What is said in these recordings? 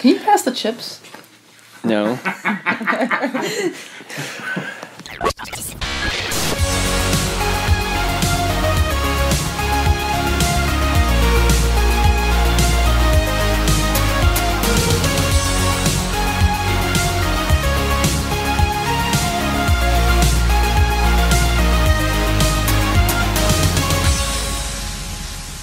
Can you pass the chips? No.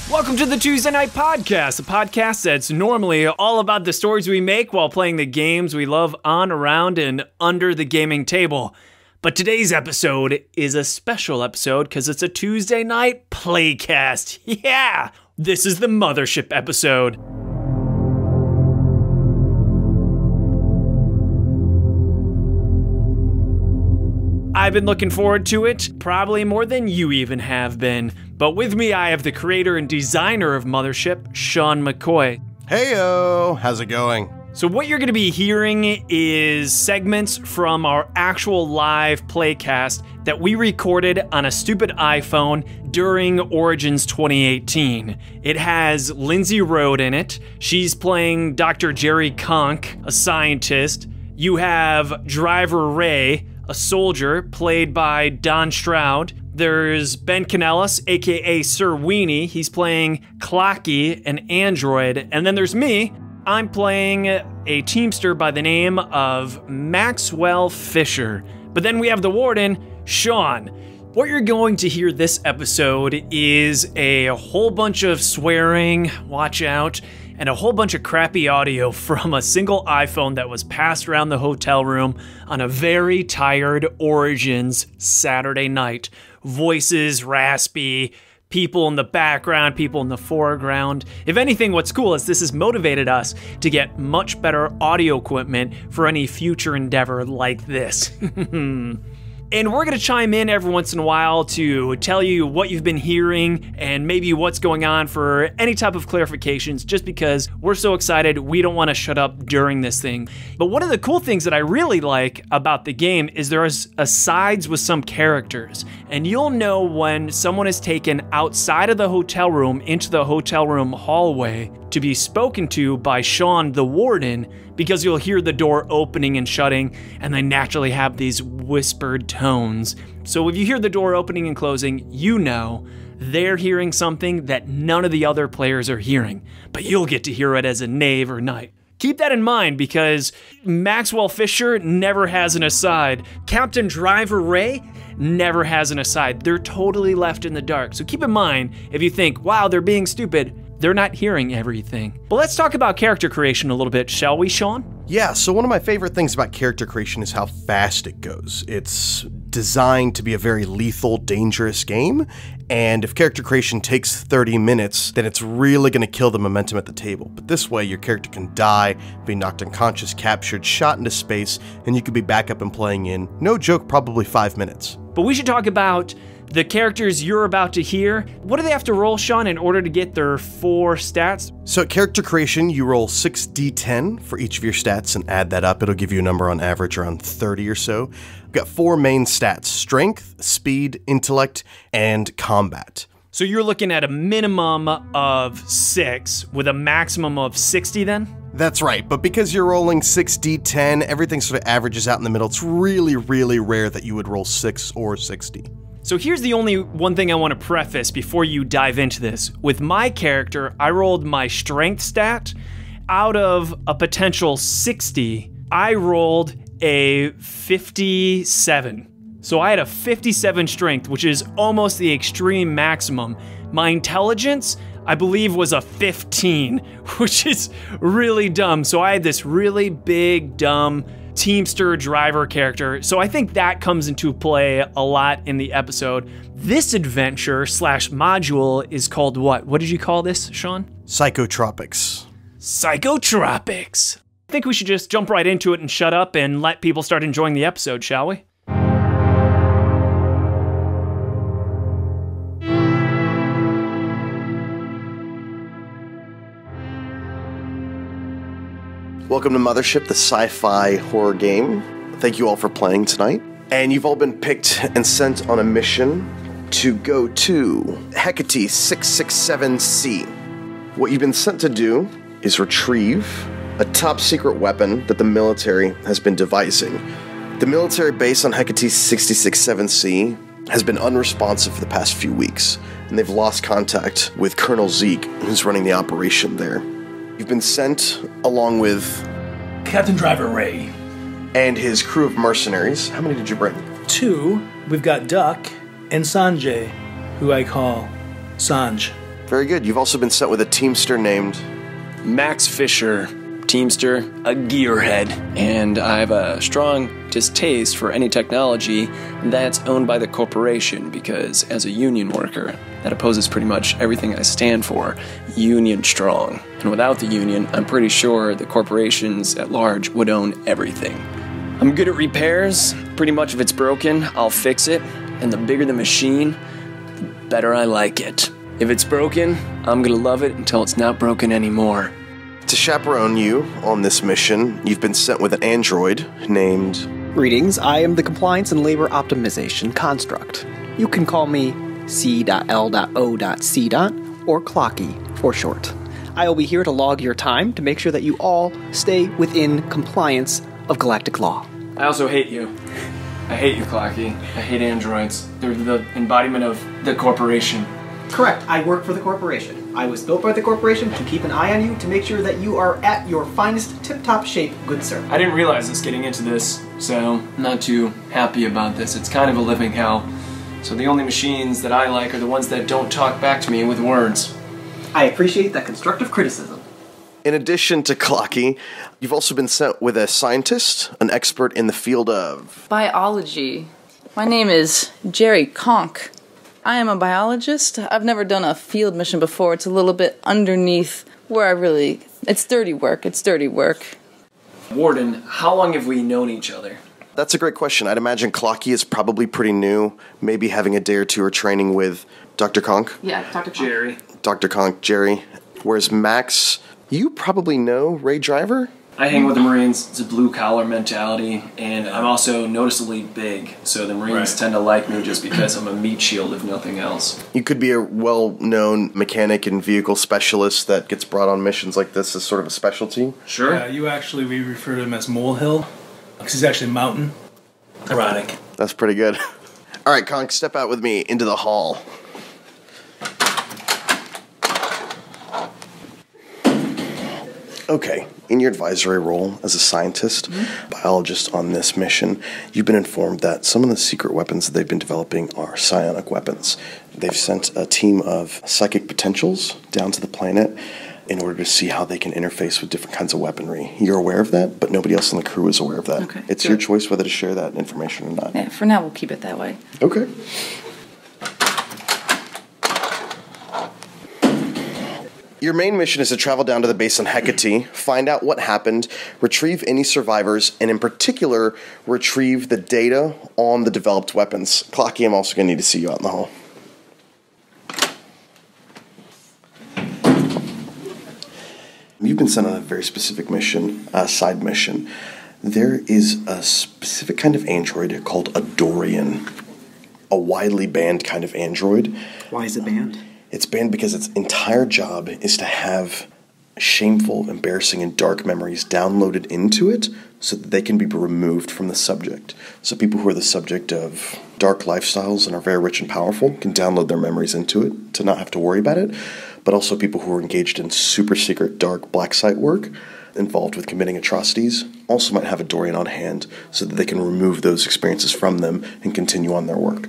Welcome to the Tuesday Night Podcast, a podcast that's normally all about the stories we make while playing the games we love on, around, and under the gaming table. But today's episode is a special episode because it's a Tuesday Night Playcast. Yeah! This is the Mothership episode. I've been looking forward to it, probably more than you even have been. But with me, I have the creator and designer of Mothership, Sean McCoy. Heyo, how's it going? So what you're going to be hearing is segments from our actual live playcast that we recorded on a stupid iPhone during Origins 2018. It has Lindsey in it. She's playing Dr. Jerry Conch, a scientist. You have Driver Ray, a soldier, played by Donn Stroud. There's Ben Kanelos, aka Sir Weeinie. He's playing Clocky, an android. And then there's me. I'm playing a teamster by the name of Maxwell Fisher. But then we have the Warden, Sean. What you're going to hear this episode is a whole bunch of swearing, watch out, and a whole bunch of crappy audio from a single iPhone that was passed around the hotel room on a very tired Origins Saturday night. Voices raspy, people in the background, people in the foreground. If anything, what's cool is this has motivated us to get much better audio equipment for any future endeavor like this. And we're going to chime in every once in a while to tell you what you've been hearing and maybe what's going on for any type of clarifications, just because we're so excited we don't want to shut up during this thing. But one of the cool things that I really like about the game is there's asides with some characters, and you'll know when someone is taken outside of the hotel room into the hotel room hallway to be spoken to by Sean the Warden, because you'll hear the door opening and shutting, and they naturally have these whispered tones. So if you hear the door opening and closing, you know they're hearing something that none of the other players are hearing, but you'll get to hear it as a knave or knight. Keep that in mind, because Maxwell Fisher never has an aside. Captain Driver Ray never has an aside. They're totally left in the dark. So keep in mind, if you think, wow, they're being stupid, they're not hearing everything. But let's talk about character creation a little bit, shall we, Sean? Yeah, so one of my favorite things about character creation is how fast it goes. It's designed to be a very lethal, dangerous game, and if character creation takes 30 minutes, then it's really going to kill the momentum at the table. But this way, your character can die, be knocked unconscious, captured, shot into space, and you could be back up and playing in, no joke, probably 5 minutes. But we should talk about the characters you're about to hear. What do they have to roll, Sean, in order to get their 4 stats? So at character creation, you roll 6d10 for each of your stats and add that up. It'll give you a number on average around 30 or so. We've got 4 main stats: strength, speed, intellect, and combat. So you're looking at a minimum of 6 with a maximum of 60 then? That's right, but because you're rolling 6d10, everything sort of averages out in the middle. It's really, really rare that you would roll 6 or 60. So here's the only one thing I want to preface before you dive into this. With my character, I rolled my strength stat. Out of a potential 60, I rolled a 57. So I had a 57 strength, which is almost the extreme maximum. My intelligence, I believe, was a 15, which is really dumb. So I had this really big, dumb teamster driver character. So I think that comes into play a lot in the episode. This adventure / module is called what? What did you call this, Sean? Psychotropics. Psychotropics. I think we should just jump right into it and shut up and let people start enjoying the episode, shall we? Welcome to Mothership, the sci-fi horror game. Thank you all for playing tonight. And you've all been picked and sent on a mission to go to Hecate 667C. What you've been sent to do is retrieve a top-secret weapon that the military has been devising. The military base on Hecate 66-7C has been unresponsive for the past few weeks, and they've lost contact with Colonel Zeke, who's running the operation there. You've been sent along with Captain Driver Ray. And his crew of mercenaries. How many did you bring? 2. We've got Duck and Sanjay, who I call Sanj. Very good. You've also been sent with a teamster named Max Fisher, teamster, a gearhead, and I have a strong distaste for any technology that's owned by the corporation, because as a union worker, that opposes pretty much everything I stand for, union strong. And without the union, I'm pretty sure the corporations at large would own everything. I'm good at repairs. Pretty much if it's broken, I'll fix it, and the bigger the machine, the better I like it. If it's broken, I'm gonna love it until it's not broken anymore. To chaperone you on this mission, you've been sent with an android named... Greetings, I am the Compliance and Labor Optimization Construct. You can call me C.L.O.C. or Clocky for short. I will be here to log your time to make sure that you all stay within compliance of galactic law. I also hate you. I hate you, Clocky. I hate androids. They're the embodiment of the corporation. Correct, I work for the corporation. I was built by the corporation to keep an eye on you to make sure that you are at your finest tip-top shape, good sir. I didn't realize this getting into this, so I'm not too happy about this. It's kind of a living hell. So the only machines that I like are the ones that don't talk back to me with words. I appreciate that constructive criticism. In addition to Clocky, you've also been sent with a scientist, an expert in the field of... biology. My name is Jerry Conch. I am a biologist. I've never done a field mission before. It's a little bit underneath where I really... It's dirty work. Warden, how long have we known each other? That's a great question. I'd imagine Clocky is probably pretty new, maybe having a day or two of training with Dr. Conch. Yeah, Dr. Conch. Jerry. Dr. Conch, Jerry. Whereas Max, you probably know Ray Driver? I hang with the Marines. It's a blue-collar mentality, and I'm also noticeably big, so the Marines tend to like me just because I'm a meat shield, if nothing else. You could be a well-known mechanic and vehicle specialist that gets brought on missions like this as sort of a specialty. Sure. Yeah, we refer to him as Molehill, because he's actually a mountain. Ironic. That's pretty good. All right, Conch, step out with me into the hall. Okay, in your advisory role as a scientist, biologist on this mission, you've been informed that some of the secret weapons that they've been developing are psionic weapons. They've sent a team of psychic potentials down to the planet in order to see how they can interface with different kinds of weaponry. You're aware of that, but nobody else in the crew is aware of that. Okay, it's your choice whether to share that information or not. Yeah, for now we'll keep it that way. Okay. Your main mission is to travel down to the base on Hecate, find out what happened, retrieve any survivors, and in particular, retrieve the data on the developed weapons. Clocky, I'm also going to need to see you out in the hall. You've been sent on a very specific mission, a side mission. There is a specific kind of android called a Dorian, a widely banned kind of android. Why is it banned? It's banned because its entire job is to have shameful, embarrassing, and dark memories downloaded into it so that they can be removed from the subject. So people who are the subject of dark lifestyles and are very rich and powerful can download their memories into it to not have to worry about it. But also people who are engaged in super secret, dark, black site work involved with committing atrocities also might have a Dorian on hand so that they can remove those experiences from them and continue on their work.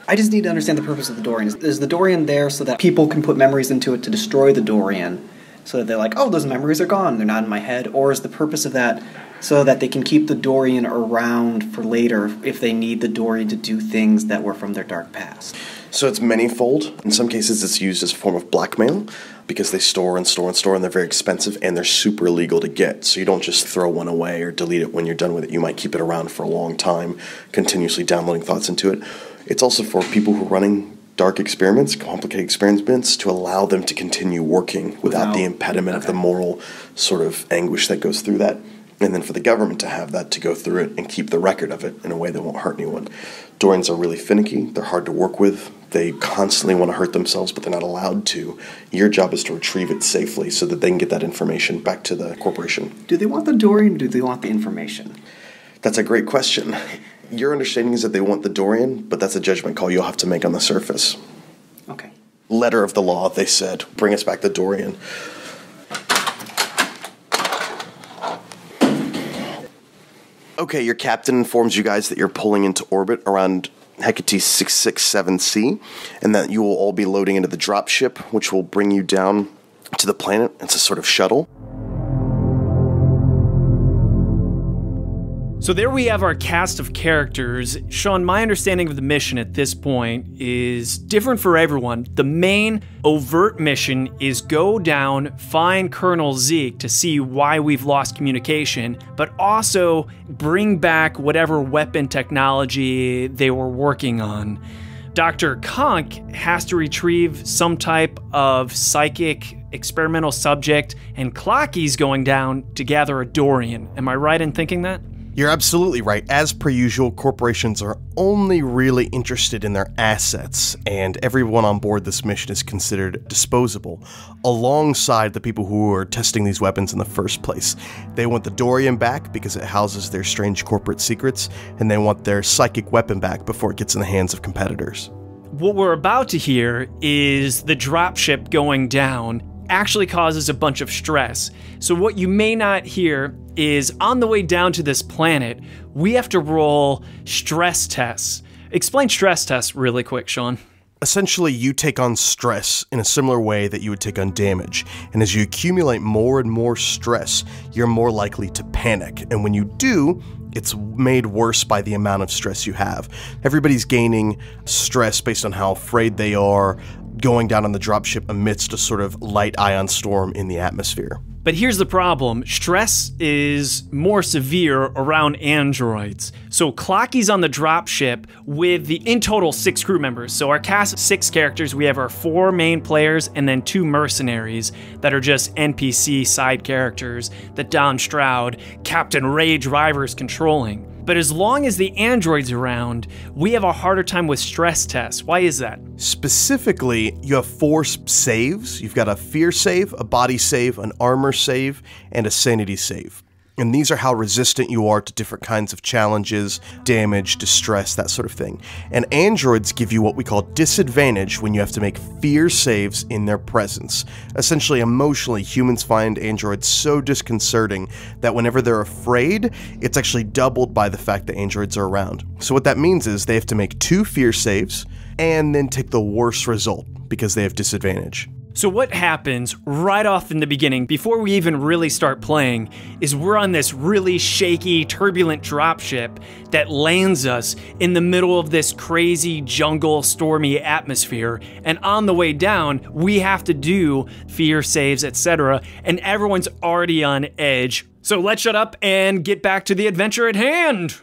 I just need to understand the purpose of the Dorian. Is the Dorian there so that people can put memories into it to destroy the Dorian? So that they're like, oh, those memories are gone, they're not in my head? Or is the purpose of that so that they can keep the Dorian around for later if they need the Dorian to do things that were from their dark past? So it's manyfold. In some cases, it's used as a form of blackmail because they store and store and store, and they're very expensive, and they're super illegal to get. So you don't just throw one away or delete it when you're done with it. You might keep it around for a long time, continuously downloading thoughts into it. It's also for people who are running dark experiments, complicated experiments, to allow them to continue working without the impediment of the moral sort of anguish that goes through that. And then for the government to have that to go through it and keep the record of it in a way that won't hurt anyone. Dorians are really finicky. They're hard to work with. They constantly want to hurt themselves, but they're not allowed to. Your job is to retrieve it safely so that they can get that information back to the corporation. Do they want the Dorian or do they want the information? That's a great question. Your understanding is that they want the Dorian, but that's a judgment call you'll have to make on the surface. Okay. Letter of the law, they said. Bring us back the Dorian. Okay, your captain informs you guys that you're pulling into orbit around Hecate 667C, and that you will all be loading into the dropship, which will bring you down to the planet. It's a sort of shuttle. So there we have our cast of characters. Sean, my understanding of the mission at this point is different for everyone. The main overt mission is go down, find Colonel Zeke to see why we've lost communication, but also bring back whatever weapon technology they were working on. Dr. Conch has to retrieve some type of psychic experimental subject, and Clocky's going down to gather a Dorian. Am I right in thinking that? You're absolutely right. As per usual, corporations are only really interested in their assets, and everyone on board this mission is considered disposable, alongside the people who are testing these weapons in the first place. They want the Dorian back because it houses their strange corporate secrets, and they want their psychic weapon back before it gets in the hands of competitors. What we're about to hear is the dropship going down actually causes a bunch of stress. So what you may not hear is on the way down to this planet, we have to roll stress tests. Explain stress tests really quick, Sean. Essentially, you take on stress in a similar way that you would take on damage. And as you accumulate more and more stress, you're more likely to panic. And when you do, it's made worse by the amount of stress you have. Everybody's gaining stress based on how afraid they are going down on the dropship amidst a sort of light ion storm in the atmosphere. But here's the problem. Stress is more severe around androids. So Clocky's on the dropship with the in total 6 crew members. So our cast of 6 characters, we have our 4 main players and then 2 mercenaries that are just NPC side characters that Donn Stroud, Captain Ray Driver, is controlling. But as long as the android's around, we have a harder time with stress tests. Why is that? Specifically, you have 4 saves. You've got a fear save, a body save, an armor save, and a sanity save. And these are how resistant you are to different kinds of challenges, damage, distress, that sort of thing. And androids give you what we call disadvantage when you have to make fear saves in their presence. Essentially, emotionally, humans find androids so disconcerting that whenever they're afraid, it's actually doubled by the fact that androids are around. So what that means is they have to make 2 fear saves and then take the worst result because they have disadvantage. So what happens right off in the beginning, before we even really start playing, is we're on this really shaky, turbulent dropship that lands us in the middle of this crazy jungle, stormy atmosphere. And on the way down, we have to do fear saves, etc. And everyone's already on edge. So let's shut up and get back to the adventure at hand.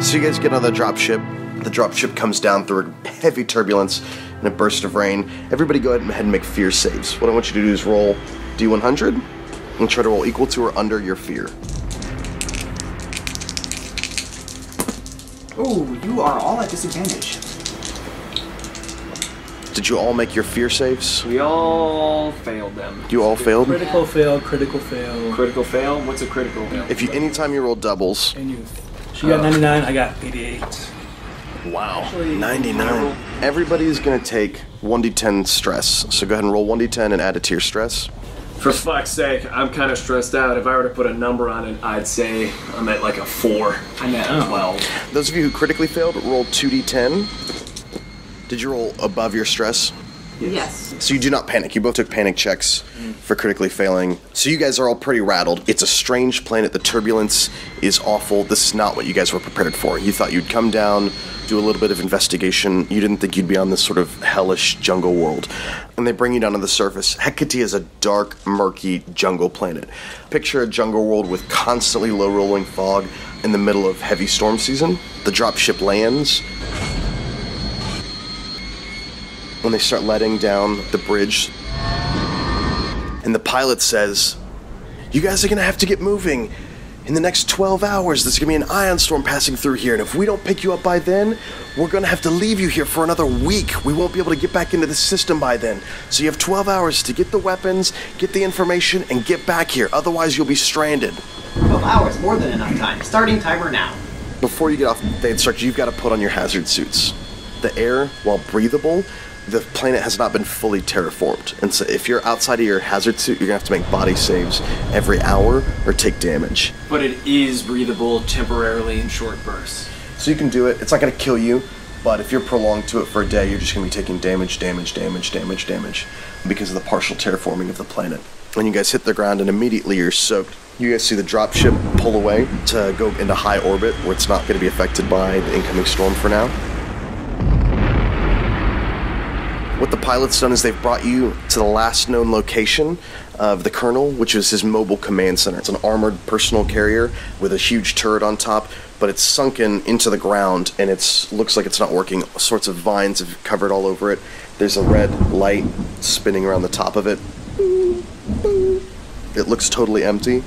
So you guys get on the dropship. The dropship comes down through a heavy turbulence and a burst of rain. Everybody go ahead and make fear saves. What I want you to do is roll D100 and try to roll equal to or under your fear. Ooh, you are all at disadvantage. Did you all make your fear saves? We all failed them. You all failed? Critical fail, critical fail. Critical fail? What's a critical fail? If you anytime you roll doubles. And you. She got 99, I got 88. Wow, 99. Everybody's gonna take 1d10 stress. So go ahead and roll 1d10 and add it to your stress. For fuck's sake, I'm kind of stressed out. If I were to put a number on it, I'd say I'm at like a 4. I'm at 12. Those of you who critically failed, roll 2d10. Did you roll above your stress? Yes. So you do not panic. You both took panic checks for critically failing. So you guys are all pretty rattled. It's a strange planet. The turbulence is awful. This is not what you guys were prepared for. You thought you'd come down, do a little bit of investigation. You didn't think you'd be on this sort of hellish jungle world. And they bring you down to the surface. Hecate is a dark, murky jungle planet. Picture a jungle world with constantly low-rolling fog in the middle of heavy storm season. The dropship lands. When they start letting down the bridge, and the pilot says, "You guys are gonna have to get moving. In the next 12 hours, there's going to be an ion storm passing through here, and if we don't pick you up by then, we're going to have to leave you here for another week. We won't be able to get back into the system by then. So you have 12 hours to get the weapons, get the information, and get back here. Otherwise, you'll be stranded. 12 hours, more than enough time. Starting timer now. Before you get off, they instruct you, you've got to put on your hazard suits. The air, while breathable, the planet has not been fully terraformed. And so if you're outside of your hazard suit, you're going to have to make body saves every hour or take damage. But it is breathable temporarily in short bursts. So you can do it. It's not going to kill you, but if you're prolonged to it for a day, you're just going to be taking damage because of the partial terraforming of the planet. When you guys hit the ground and immediately you're soaked, you guys see the dropship pull away to go into high orbit where it's not going to be affected by the incoming storm for now. What the pilot's done is they've brought you to the last known location of the Colonel, which is his mobile command center. It's an armored personal carrier with a huge turret on top, but it's sunken into the ground and it looks like it's not working. All sorts of vines have covered all over it. There's a red light spinning around the top of it. It looks totally empty.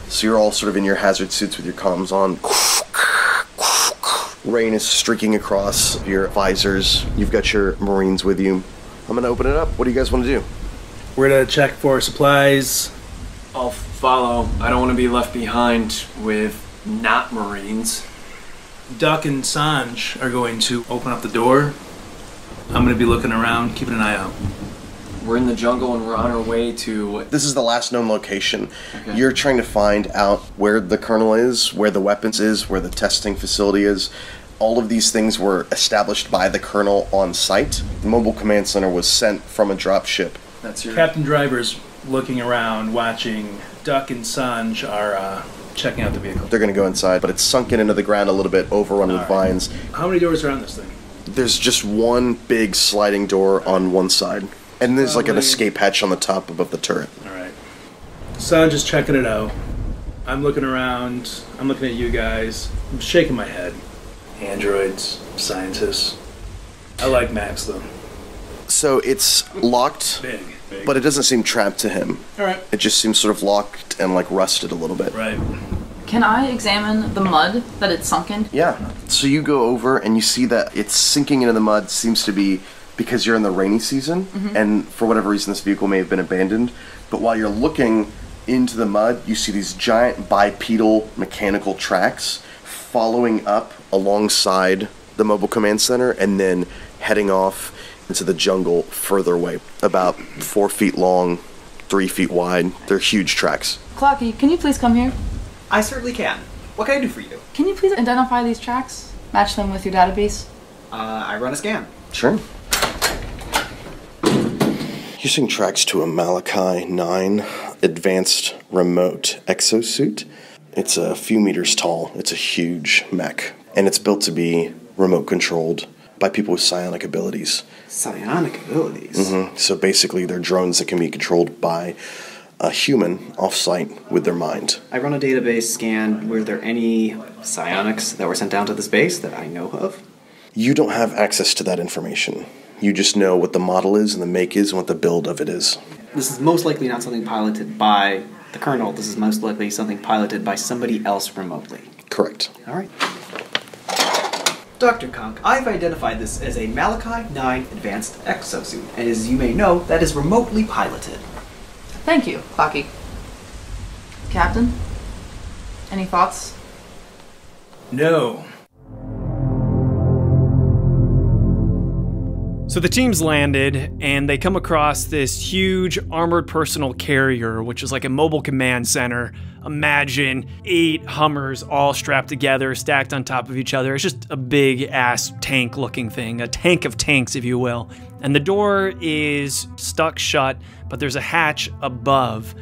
So you're all sort of in your hazard suits with your comms on. Rain is streaking across your visors. You've got your Marines with you. I'm going to open it up. What do you guys want to do? We're going to check for supplies. I'll follow. I don't want to be left behind with not Marines. Duck and Sanj are going to open up the door. I'm going to be looking around, keeping an eye out. We're in the jungle and we're on our way to... This is the last known location. Okay. You're trying to find out where the Colonel is, where the weapons is, where the testing facility is. All of these things were established by the Colonel on site. The mobile command center was sent from a dropship. That's your... Captain Driver's looking around, watching. Duck and Sanj are checking out the vehicle. They're going to go inside, but it's sunken into the ground a little bit, overrun with vines. How many doors are on this thing? There's just one big sliding door on one side. And there's like an escape hatch on the top above the turret. Alright. Sanj is checking it out. I'm looking around. I'm looking at you guys. I'm shaking my head. Androids, scientists. I like Max though. So it's locked, Big. but it doesn't seem trapped to him. Alright. It just seems sort of locked and like rusted a little bit. Right. Can I examine the mud that it's sunk in? Yeah. So you go over and you see that it's sinking into the mud. Seems to be because you're in the rainy season, and for whatever reason this vehicle may have been abandoned. But while you're looking into the mud, you see these giant bipedal mechanical tracks following up alongside the mobile command center and then heading off into the jungle further away, about 4 feet long, 3 feet wide. They're huge tracks. Clocky, can you please come here? I certainly can. What can I do for you? Can you please identify these tracks? Match them with your database? I run a scan. Sure. Using tracks to a Malachi 9 advanced remote exosuit. It's a few meters tall. It's a huge mech. And it's built to be remote controlled by people with psionic abilities. Psionic abilities? Mm-hmm. So basically they're drones that can be controlled by a human off-site with their mind. I run a database scan. Were there any psionics that were sent down to this base that I know of? You don't have access to that information. You just know what the model is and the make is and what the build of it is. This is most likely not something piloted by the Colonel. This is most likely something piloted by somebody else remotely. Correct. All right. Dr. Conch, I've identified this as a Malachi 9 advanced exosuit, and as you may know, that is remotely piloted. Thank you, Clocky. Captain? Any thoughts? No. So the team's landed, and they come across this huge armored personal carrier, which is like a mobile command center. Imagine 8 Hummers all strapped together, stacked on top of each other. It's just a big-ass tank-looking thing, a tank of tanks, if you will. And the door is stuck shut, but there's a hatch above.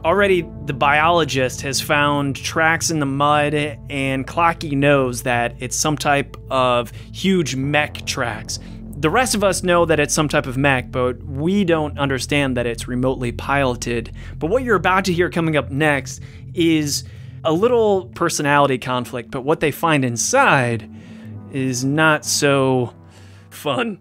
Already, the biologist has found tracks in the mud, and Clocky knows that it's some type of huge mech tracks. The rest of us know that it's some type of mech, but we don't understand that it's remotely piloted. But what you're about to hear coming up next is a little personality conflict, but what they find inside is not so fun.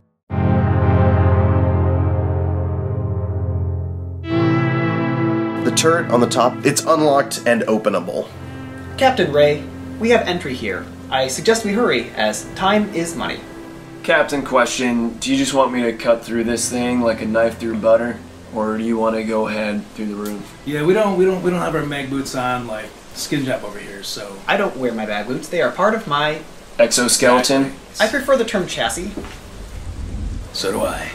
The turret on the top, it's unlocked and openable. Captain Ray, we have entry here. I suggest we hurry, as time is money. Captain, question, do you just want me to cut through this thing like a knife through butter? Or do you want to go ahead through the roof? Yeah, we don't have our mag boots on like Skin Job over here, so... I don't wear my bag boots. They are part of my... Exoskeleton? I prefer the term chassis. So do I.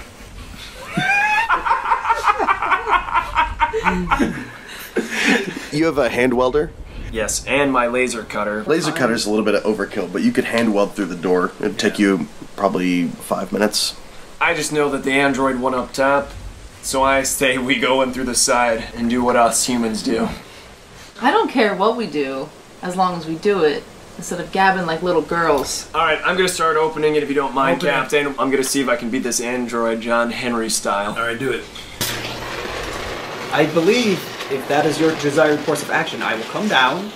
You have a hand welder? Yes, and my laser cutter. Laser cutter's a little bit of overkill, but you could hand weld through the door. It'd take you probably 5 minutes. I just know that the android went up top, so I say we go in through the side and do what us humans do. I don't care what we do, as long as we do it, instead of gabbing like little girls. Alright, I'm gonna start opening it if you don't mind, Open it. Captain. I'm gonna see if I can beat this android John Henry style. Alright, do it. I believe if that is your desired course of action, I will come down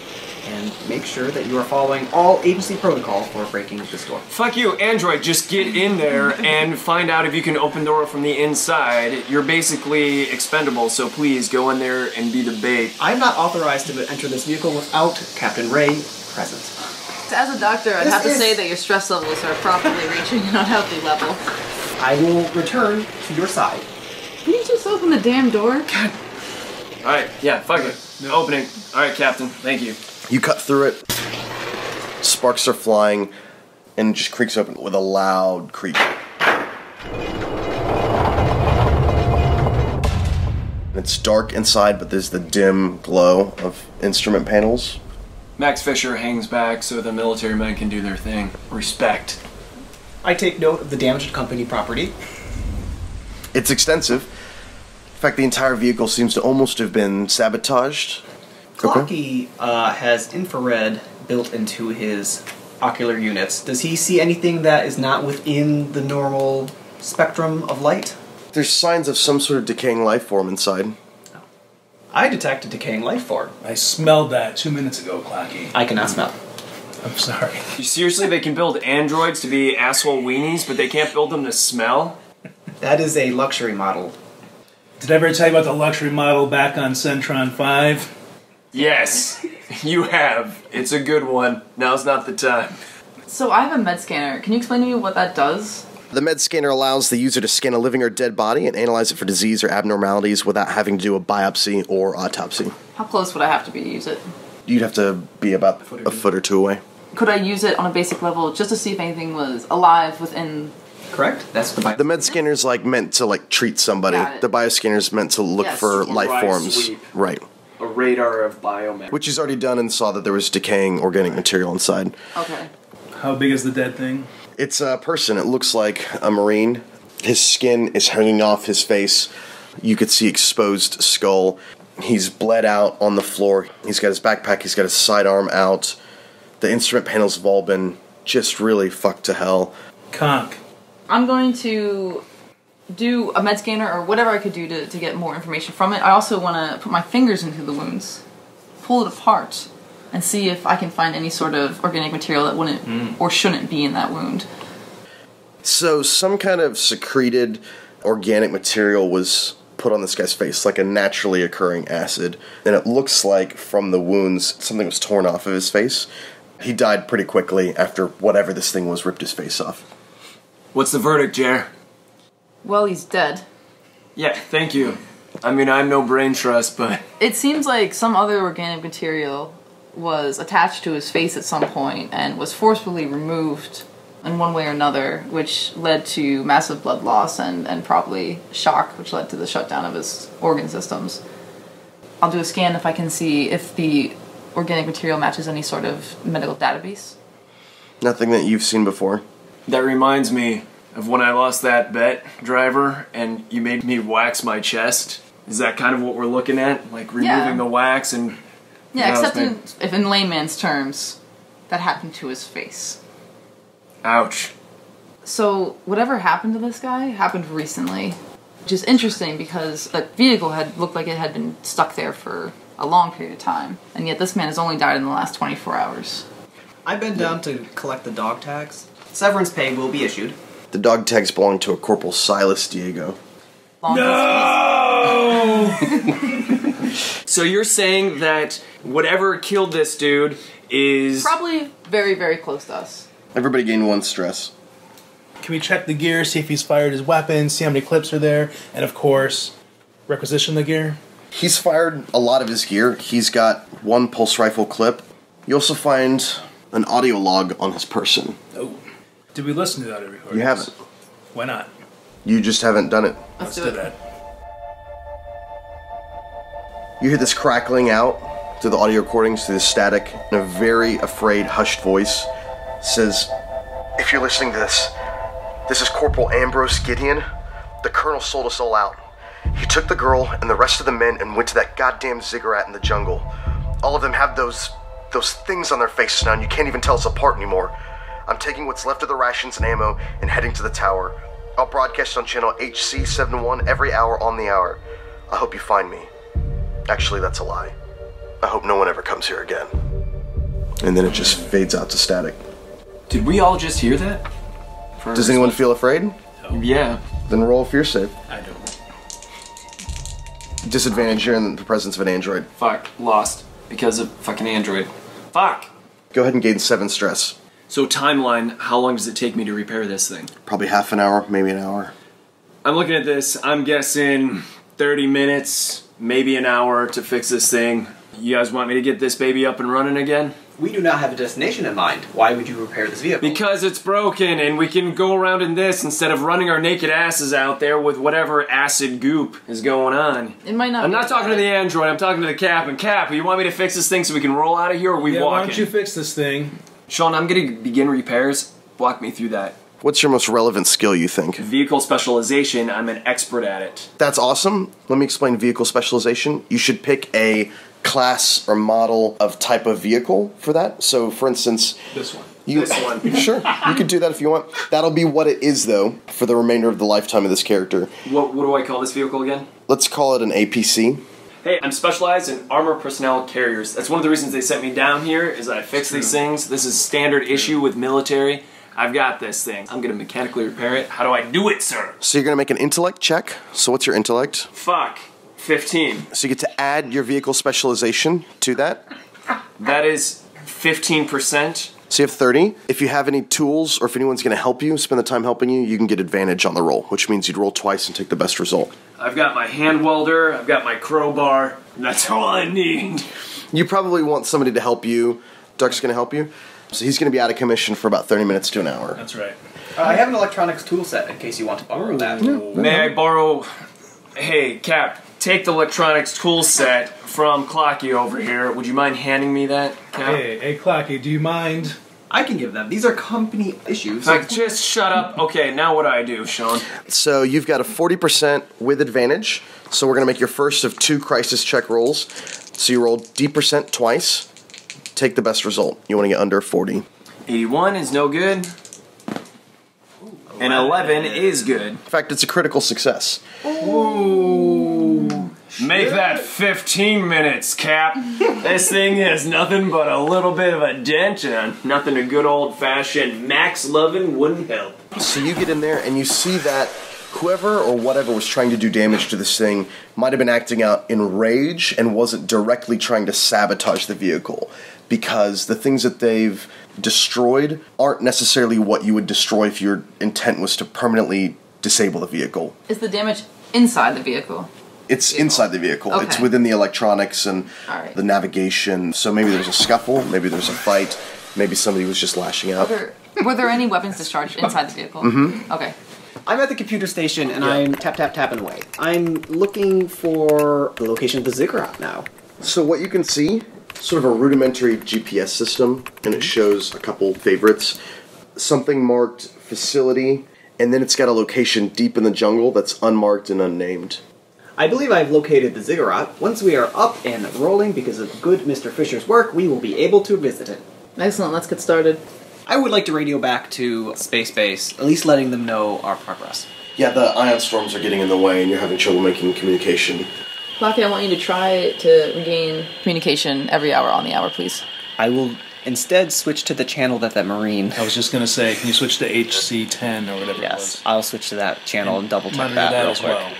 and make sure that you are following all agency protocol for breaking this door. Fuck you, android, just get in there and find out if you can open the door from the inside. You're basically expendable, so please go in there and be the bait. I'm not authorized to enter this vehicle without Captain Ray present. As a doctor, I'd have to say that your stress levels are probably reaching an unhealthy level. I will return to your side. Can you just open the damn door? Alright, yeah, fuck it. No. Opening. Alright, Captain, thank you. You cut through it. Sparks are flying, and it just creaks open with a loud creak. It's dark inside, but there's the dim glow of instrument panels. Max Fisher hangs back so the military men can do their thing. Respect. I take note of the damaged company property. It's extensive. In fact, the entire vehicle seems to almost have been sabotaged. Clocky has infrared built into his ocular units. Does he see anything that is not within the normal spectrum of light? There's signs of some sort of decaying life form inside. I detect a decaying life form. I smelled that 2 minutes ago, Clocky. I cannot smell. I'm sorry. Seriously, they can build androids to be asshole weenies, but they can't build them to smell? That is a luxury model. Did I ever tell you about the luxury model back on Centron 5? Yes, you have. It's a good one. Now's not the time. So I have a med scanner. Can you explain to me what that does? The med scanner allows the user to scan a living or dead body and analyze it for disease or abnormalities without having to do a biopsy or autopsy. How close would I have to be to use it? You'd have to be about a foot or two away. Could I use it on a basic level just to see if anything was alive within... Correct? That's the The med scanner's meant to treat somebody. Got it. The bioscanner's meant to look for life Right forms. sweep. Right. A radar of biomed. Which he's already done and saw that there was decaying organic material inside. Okay. How big is the dead thing? It's a person. It looks like a Marine. His skin is hanging off his face. You could see exposed skull. He's bled out on the floor. He's got his backpack. He's got his sidearm out. The instrument panels have all been just really fucked to hell. Conch. I'm going to do a med scanner or whatever I could do to get more information from it. I also want to put my fingers into the wounds, pull it apart, and see if I can find any sort of organic material that wouldn't or shouldn't be in that wound. So some kind of secreted organic material was put on this guy's face, like a naturally occurring acid. And it looks like from the wounds, something was torn off of his face. He died pretty quickly after whatever this thing was ripped his face off. What's the verdict, Jer? Well, he's dead. Yeah, thank you. I mean, I'm no brain trust, but... It seems like some other organic material was attached to his face at some point and was forcefully removed in one way or another, which led to massive blood loss and probably shock, which led to the shutdown of his organ systems. I'll do a scan if I can see if the organic material matches any sort of medical database. Nothing that you've seen before. That reminds me of when I lost that bet, driver, and you made me wax my chest. Is that kind of what we're looking at? Like removing the wax and... Yeah, except if in layman's terms, that happened to his face. Ouch. So, whatever happened to this guy happened recently. Which is interesting because the vehicle had looked like it had been stuck there for a long period of time. And yet this man has only died in the last 24 hours. I've been down to collect the dog tags. Severance pay will be issued. The dog tags belong to a Corporal Silas Diego. No! So you're saying that whatever killed this dude is... Probably very, very close to us. Everybody gain 1 stress. Can we check the gear, see if he's fired his weapon, see how many clips are there, and of course, requisition the gear? He's fired a lot of his gear. He's got 1 pulse rifle clip. You also find an audio log on his person. Oh. Did we listen to that recording? You haven't. Why not? You just haven't done it. Let's do that. You hear this crackling out through the audio recordings, through the static, in a very afraid, hushed voice. It says, "If you're listening to this is Corporal Ambrose Gideon. The Colonel sold us all out. He took the girl and the rest of the men and went to that goddamn ziggurat in the jungle. All of them have those things on their faces now, and you can't even tell us apart anymore. I'm taking what's left of the rations and ammo and heading to the tower. I'll broadcast on channel HC71 every hour on the hour. I hope you find me. Actually, that's a lie. I hope no one ever comes here again." And then it just fades out to static. Did we all just hear that? Does anyone feel afraid? Yeah. Then roll a fear save. I don't. Disadvantage, you're in the presence of an android. Fuck. Lost. Because of fucking Android. Fuck! Go ahead and gain 7 stress. So timeline, how long does it take me to repair this thing? Probably half an hour, maybe an hour. I'm looking at this, I'm guessing 30 minutes, maybe an hour to fix this thing. You guys want me to get this baby up and running again? We do not have a destination in mind. Why would you repair this vehicle? Because it's broken and we can go around in this instead of running our naked asses out there with whatever acid goop is going on. It might not. I'm not talking to the android, I'm talking to the Cap. And Cap, you want me to fix this thing so we can roll out of here, or we walk Why in? don't you fix this thing? Sean, I'm gonna begin repairs. Walk me through that. What's your most relevant skill, you think? Vehicle specialization, I'm an expert at it. That's awesome. Let me explain vehicle specialization. You should pick a class or model of type of vehicle for that. So, for instance... This one. This one. Sure, you could do that if you want. That'll be what it is, though, for the remainder of the lifetime of this character. What do I call this vehicle again? Let's call it an APC. Hey, I'm specialized in armor personnel carriers. That's one of the reasons they sent me down here, is I fix these things. This is standard issue with military. I've got this thing. I'm gonna mechanically repair it. How do I do it, sir? So you're gonna make an intellect check. So what's your intellect? Fuck. 15. So you get to add your vehicle specialization to that. That is 15%. So you have 30. If you have any tools, or if anyone's going to help you, spend the time helping you, you can get advantage on the roll, which means you'd roll twice and take the best result. I've got my hand welder, I've got my crowbar, and that's all I need. You probably want somebody to help you. Duck's going to help you. So he's going to be out of commission for about 30 minutes to an hour. That's right. I have an electronics tool set in case you want to borrow that. May I borrow... Hey, Cap, take the electronics tool set from Clocky over here. Would you mind handing me that, Cap? Hey, Clocky, do you mind? I can give them. These are company issues. Like, just shut up. Okay, now what do I do, Sean? So you've got a 40% with advantage. So we're going to make your first of 2 crisis check rolls. So you roll D% twice. Take the best result. You want to get under 40. 81 is no good. And 11 is good. In fact, it's a critical success. Ooh. Make that 15 minutes, Cap. This thing has nothing but a little bit of a dent and nothing a good old-fashioned max loving wouldn't help. So you get in there and you see that whoever or whatever was trying to do damage to this thing might have been acting out in rage and wasn't directly trying to sabotage the vehicle, because the things that they've destroyed aren't necessarily what you would destroy if your intent was to permanently disable the vehicle. Is the damage inside the vehicle? It's inside the vehicle. Okay. It's within the electronics and Alright. the navigation. So maybe there's a scuffle, maybe there's a fight, maybe somebody was just lashing out. Were there any weapons discharged inside the vehicle? Mm-hmm. Okay. I'm at the computer station and I'm tapping away. I'm looking for the location of the ziggurat now. So what you can see, sort of a rudimentary GPS system, and it shows a couple favorites. Something marked facility, and then it's got a location deep in the jungle that's unmarked and unnamed. I believe I've located the ziggurat. Once we are up and rolling because of good Mr. Fisher's work, we will be able to visit it. Excellent, let's get started. I would like to radio back to Space Base, at least letting them know our progress. Yeah, the ion storms are getting in the way, and you're having trouble making communication. Clocky, I want you to try to regain communication every hour on the hour, please. I will instead switch to the channel that Marine... I was just going to say, can you switch to HC10 or whatever it Yes, was? I'll switch to that channel and double check Monitor that real as quick. well.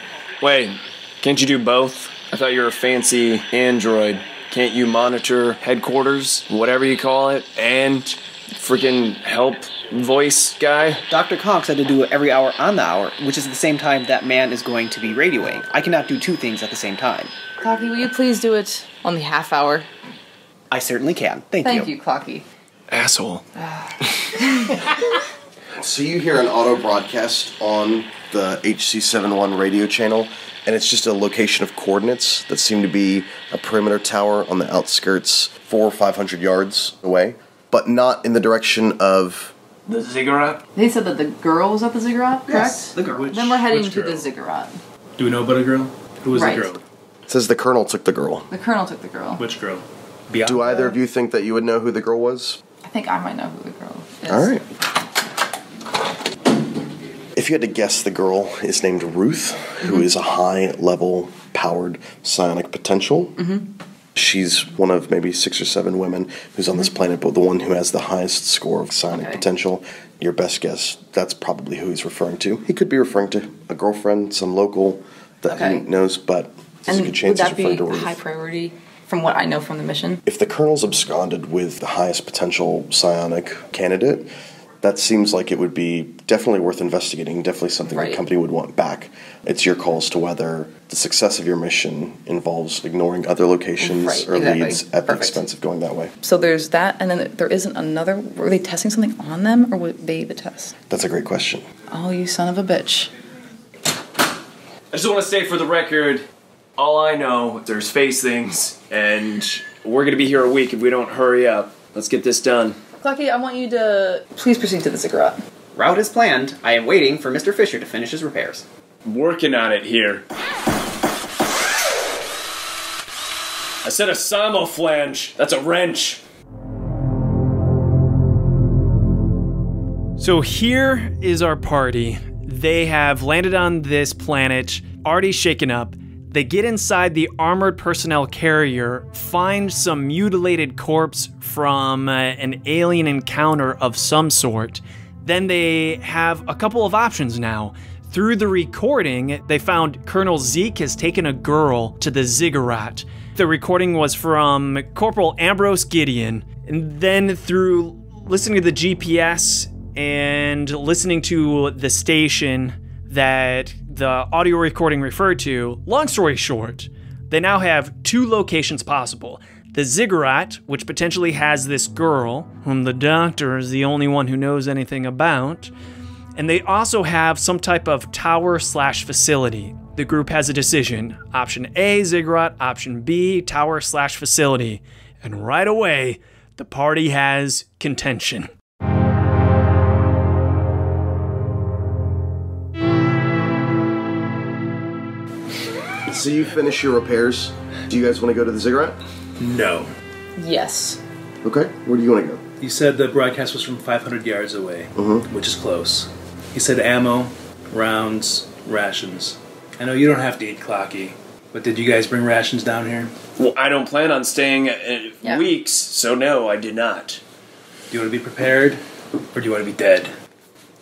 Wait, can't you do both? I thought you were a fancy android. Can't you monitor headquarters, whatever you call it, and freaking help voice guy? Dr. Conch said to do it every hour on the hour, which is the same time that man is going to be radioing. I cannot do two things at the same time. Clocky, will you please do it on the half hour? I certainly can. Thank you. Thank you, Clocky. Asshole. So you hear an auto broadcast on the HC71 radio channel, and it's just a location of coordinates that seem to be a perimeter tower on the outskirts 400 or 500 yards away, but not in the direction of The ziggurat? They said that the girl was at the ziggurat, correct? Yes, the girl. Then we're heading which to girl? the ziggurat. Do we know about a girl? Who was Right. the girl? It says the colonel took the girl. The colonel took the girl. Which girl? Bianca? Do either of you think that you would know who the girl was? I think I might know who the girl is. All right. If you had to guess, the girl is named Ruth, who is a high-level powered psionic potential. She's one of maybe 6 or 7 women who's on this planet, but the one who has the highest score of psionic potential. Your best guess, that's probably who he's referring to. He could be referring to a girlfriend, some local that he knows, but there's a good chance he's would that be referring to Ruth. high priority from what I know from the mission? If the colonel's absconded with the highest potential psionic candidate, that seems like it would be definitely worth investigating, definitely something the company would want back. It's your call as to whether the success of your mission involves ignoring other locations or leads at the expense of going that way. So there's that, and then there isn't another. Were they testing something on them, or would it be the test? That's a great question. Oh, you son of a bitch. I just want to say for the record, all I know, there's space things, and we're going to be here a week if we don't hurry up. Let's get this done. Clocky, I want you to please proceed to the ziggurat. Route is planned. I am waiting for Mr. Fisher to finish his repairs. Working on it here. I said a simulflange. That's a wrench. So here is our party. They have landed on this planet, already shaken up. They get inside the armored personnel carrier, find some mutilated corpse from an alien encounter of some sort. Then they have a couple of options now. Through the recording, they found Colonel Zeke has taken a girl to the ziggurat. The recording was from Corporal Ambrose Gideon. And then through listening to the GPS and listening to the station that the audio recording referred to, long story short, they now have 2 locations possible. The ziggurat, which potentially has this girl, whom the doctor is the only one who knows anything about, and they also have some type of tower/facility. The group has a decision. Option A, ziggurat. Option B, tower/facility. And right away, the party has contention. So you finish your repairs. Do you guys want to go to the ziggurat? No. Yes. Okay. Where do you want to go? You said the broadcast was from 500 yards away, which is close. He said ammo, rounds, rations. I know you don't have to eat, Clocky, but did you guys bring rations down here? Well, I don't plan on staying weeks, so no, I did not. Do you want to be prepared, or do you want to be dead?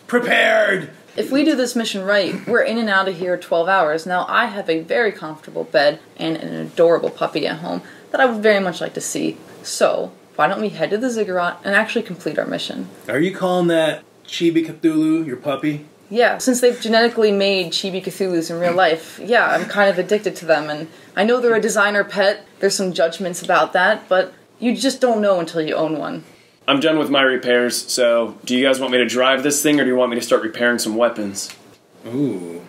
Prepared! If we do this mission right, we're in and out of here 12 hours. Now, I have a very comfortable bed and an adorable puppy at home that I would very much like to see. So, why don't we head to the ziggurat and actually complete our mission? Are you calling that Chibi Cthulhu your puppy? Yeah, since they've genetically made Chibi Cthulhus in real life, yeah, I'm kind of addicted to them. And I know they're a designer pet. There's some judgments about that, but you just don't know until you own one. I'm done with my repairs, so do you guys want me to drive this thing, or do you want me to start repairing some weapons? Ooh.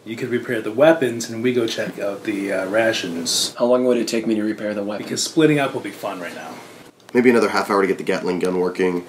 You could repair the weapons, and we go check out the rations. How long would it take me to repair the weapons? Because splitting up will be fun right now. Maybe another half hour to get the Gatling gun working,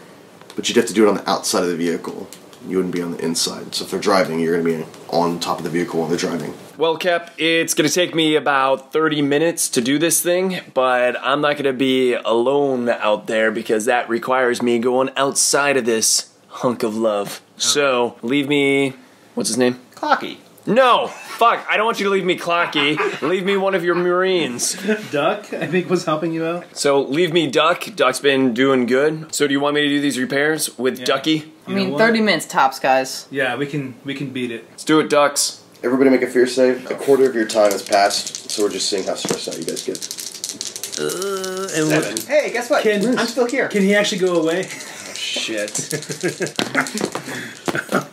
but you'd have to do it on the outside of the vehicle. You wouldn't be on the inside. So if they're driving, you're going to be on top of the vehicle while they're driving. Well, Cap, it's going to take me about 30 minutes to do this thing, but I'm not going to be alone out there because that requires me going outside of this hunk of love. So, leave me... What's his name? Clocky. No! Fuck, I don't want you to leave me Clocky. Leave me one of your Marines. Duck, I think, was helping you out. So, leave me Duck. Duck's been doing good. So, do you want me to do these repairs with Ducky? I mean, 30 minutes tops, guys. Yeah, we can beat it. Let's do it, Ducks. Everybody make a fear save. A quarter of your time has passed, so we're just seeing how stressed out you guys get. 7. Hey, guess what? I'm still here. Can he actually go away? Shit.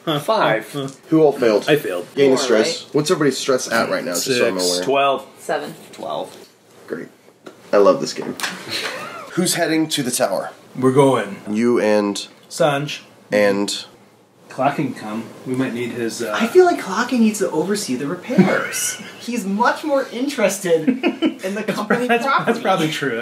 5. Who all failed? I failed. Gain the 4, stress. right? What's everybody's stress at right now, just so I'm 6. aware? 12. 7. 12. Great. I love this game. Who's heading to the tower? We're going. You and... Sanj. Clocky can come. We might need his... I feel like Clocky needs to oversee the repairs. He's much more interested in the company property. That's probably true.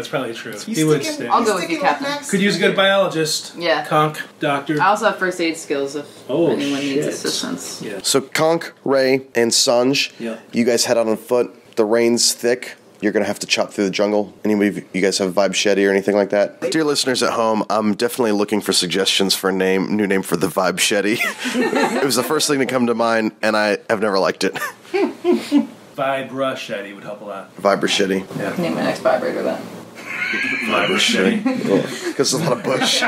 He would stay. I'll go with you, Captain. Could use a good biologist. Yeah. Conch, doctor. I also have first aid skills if anyone needs shit. assistance. Yeah. So Conch, Ray, and Sanj, you guys head out on foot. The rain's thick. You're going to have to chop through the jungle. Anybody, you guys have Vibe Shetty or anything like that? Dear listeners at home, I'm definitely looking for suggestions for a new name for the Vibe Shetty. It was the first thing to come to mind, and I have never liked it. Vibra Shetty would help a lot. Vibra Shetty. Yeah. Name my next vibrator then. Vibra Shetty. Because there's a lot of bush.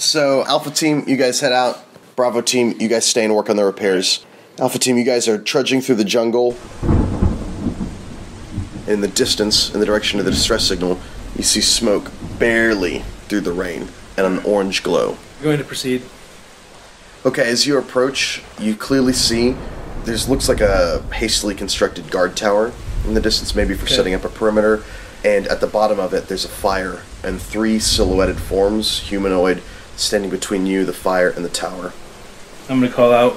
So, Alpha Team, you guys head out. Bravo Team, you guys stay and work on the repairs. Alpha Team, you guys are trudging through the jungle. In the distance, in the direction of the distress signal, you see smoke barely through the rain and an orange glow. We're going to proceed. Okay, as you approach, you clearly see looks like a hastily constructed guard tower in the distance, maybe for setting up a perimeter. And at the bottom of it, there's a fire and 3 silhouetted forms, humanoid, standing between you, the fire, and the tower. I'm going to call out.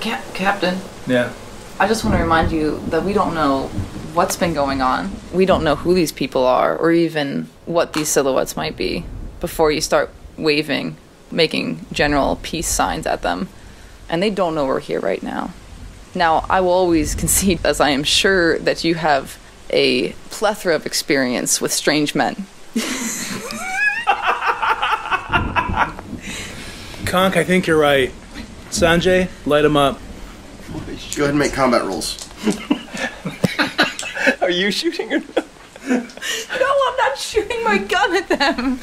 Captain, Yeah. I just want to remind you that we don't know what's been going on. We don't know who these people are or even what these silhouettes might be before you start waving, making general peace signs at them. And they don't know we're here right now. Now, I will always concede, as I am sure that you have a plethora of experience with strange men. Conch, I think you're right. Sanjay, light him up. Go ahead and make combat rolls. Are you shooting or not? No, I'm not shooting my gun at them.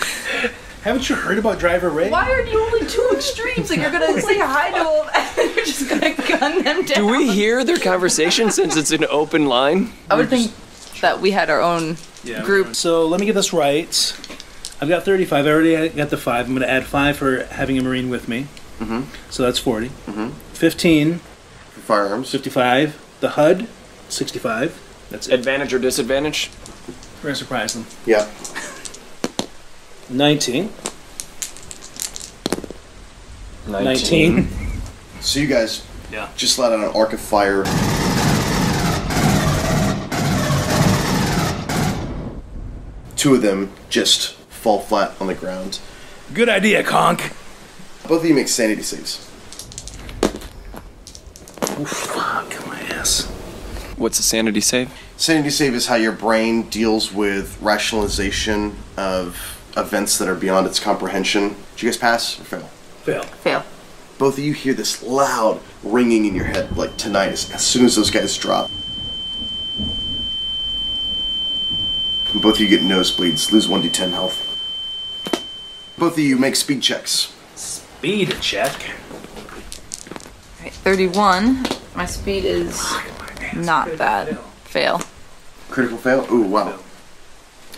Haven't you heard about Driver Ray? Why are you only 2 extremes? Like, you're gonna say hi to them and you're just gonna gun them down. Do we hear their conversation since it's an open line? I would think that we had our own group. So let me get this right. I've got 35. I already got the 5. I'm going to add 5 for having a Marine with me. Mm-hmm. So that's 40. Mm-hmm. 15. For firearms. 55. The HUD, 65. That's it. Advantage or disadvantage? We're going to surprise them. Yeah. 19. 19. So you guys just let out an arc of fire. Two of them just fall flat on the ground. Good idea, Conch. Both of you make sanity saves. Oh, fuck my ass. What's a sanity save? Sanity save is how your brain deals with rationalization of events that are beyond its comprehension. Did you guys pass or fail? Fail. Both of you hear this loud ringing in your head, like tinnitus, as soon as those guys drop. And both of you get nosebleeds, lose 1d10 health. Both of you make speed checks. Speed check. Alright, 31. My speed is not bad. Fail. Critical fail? Ooh, wow.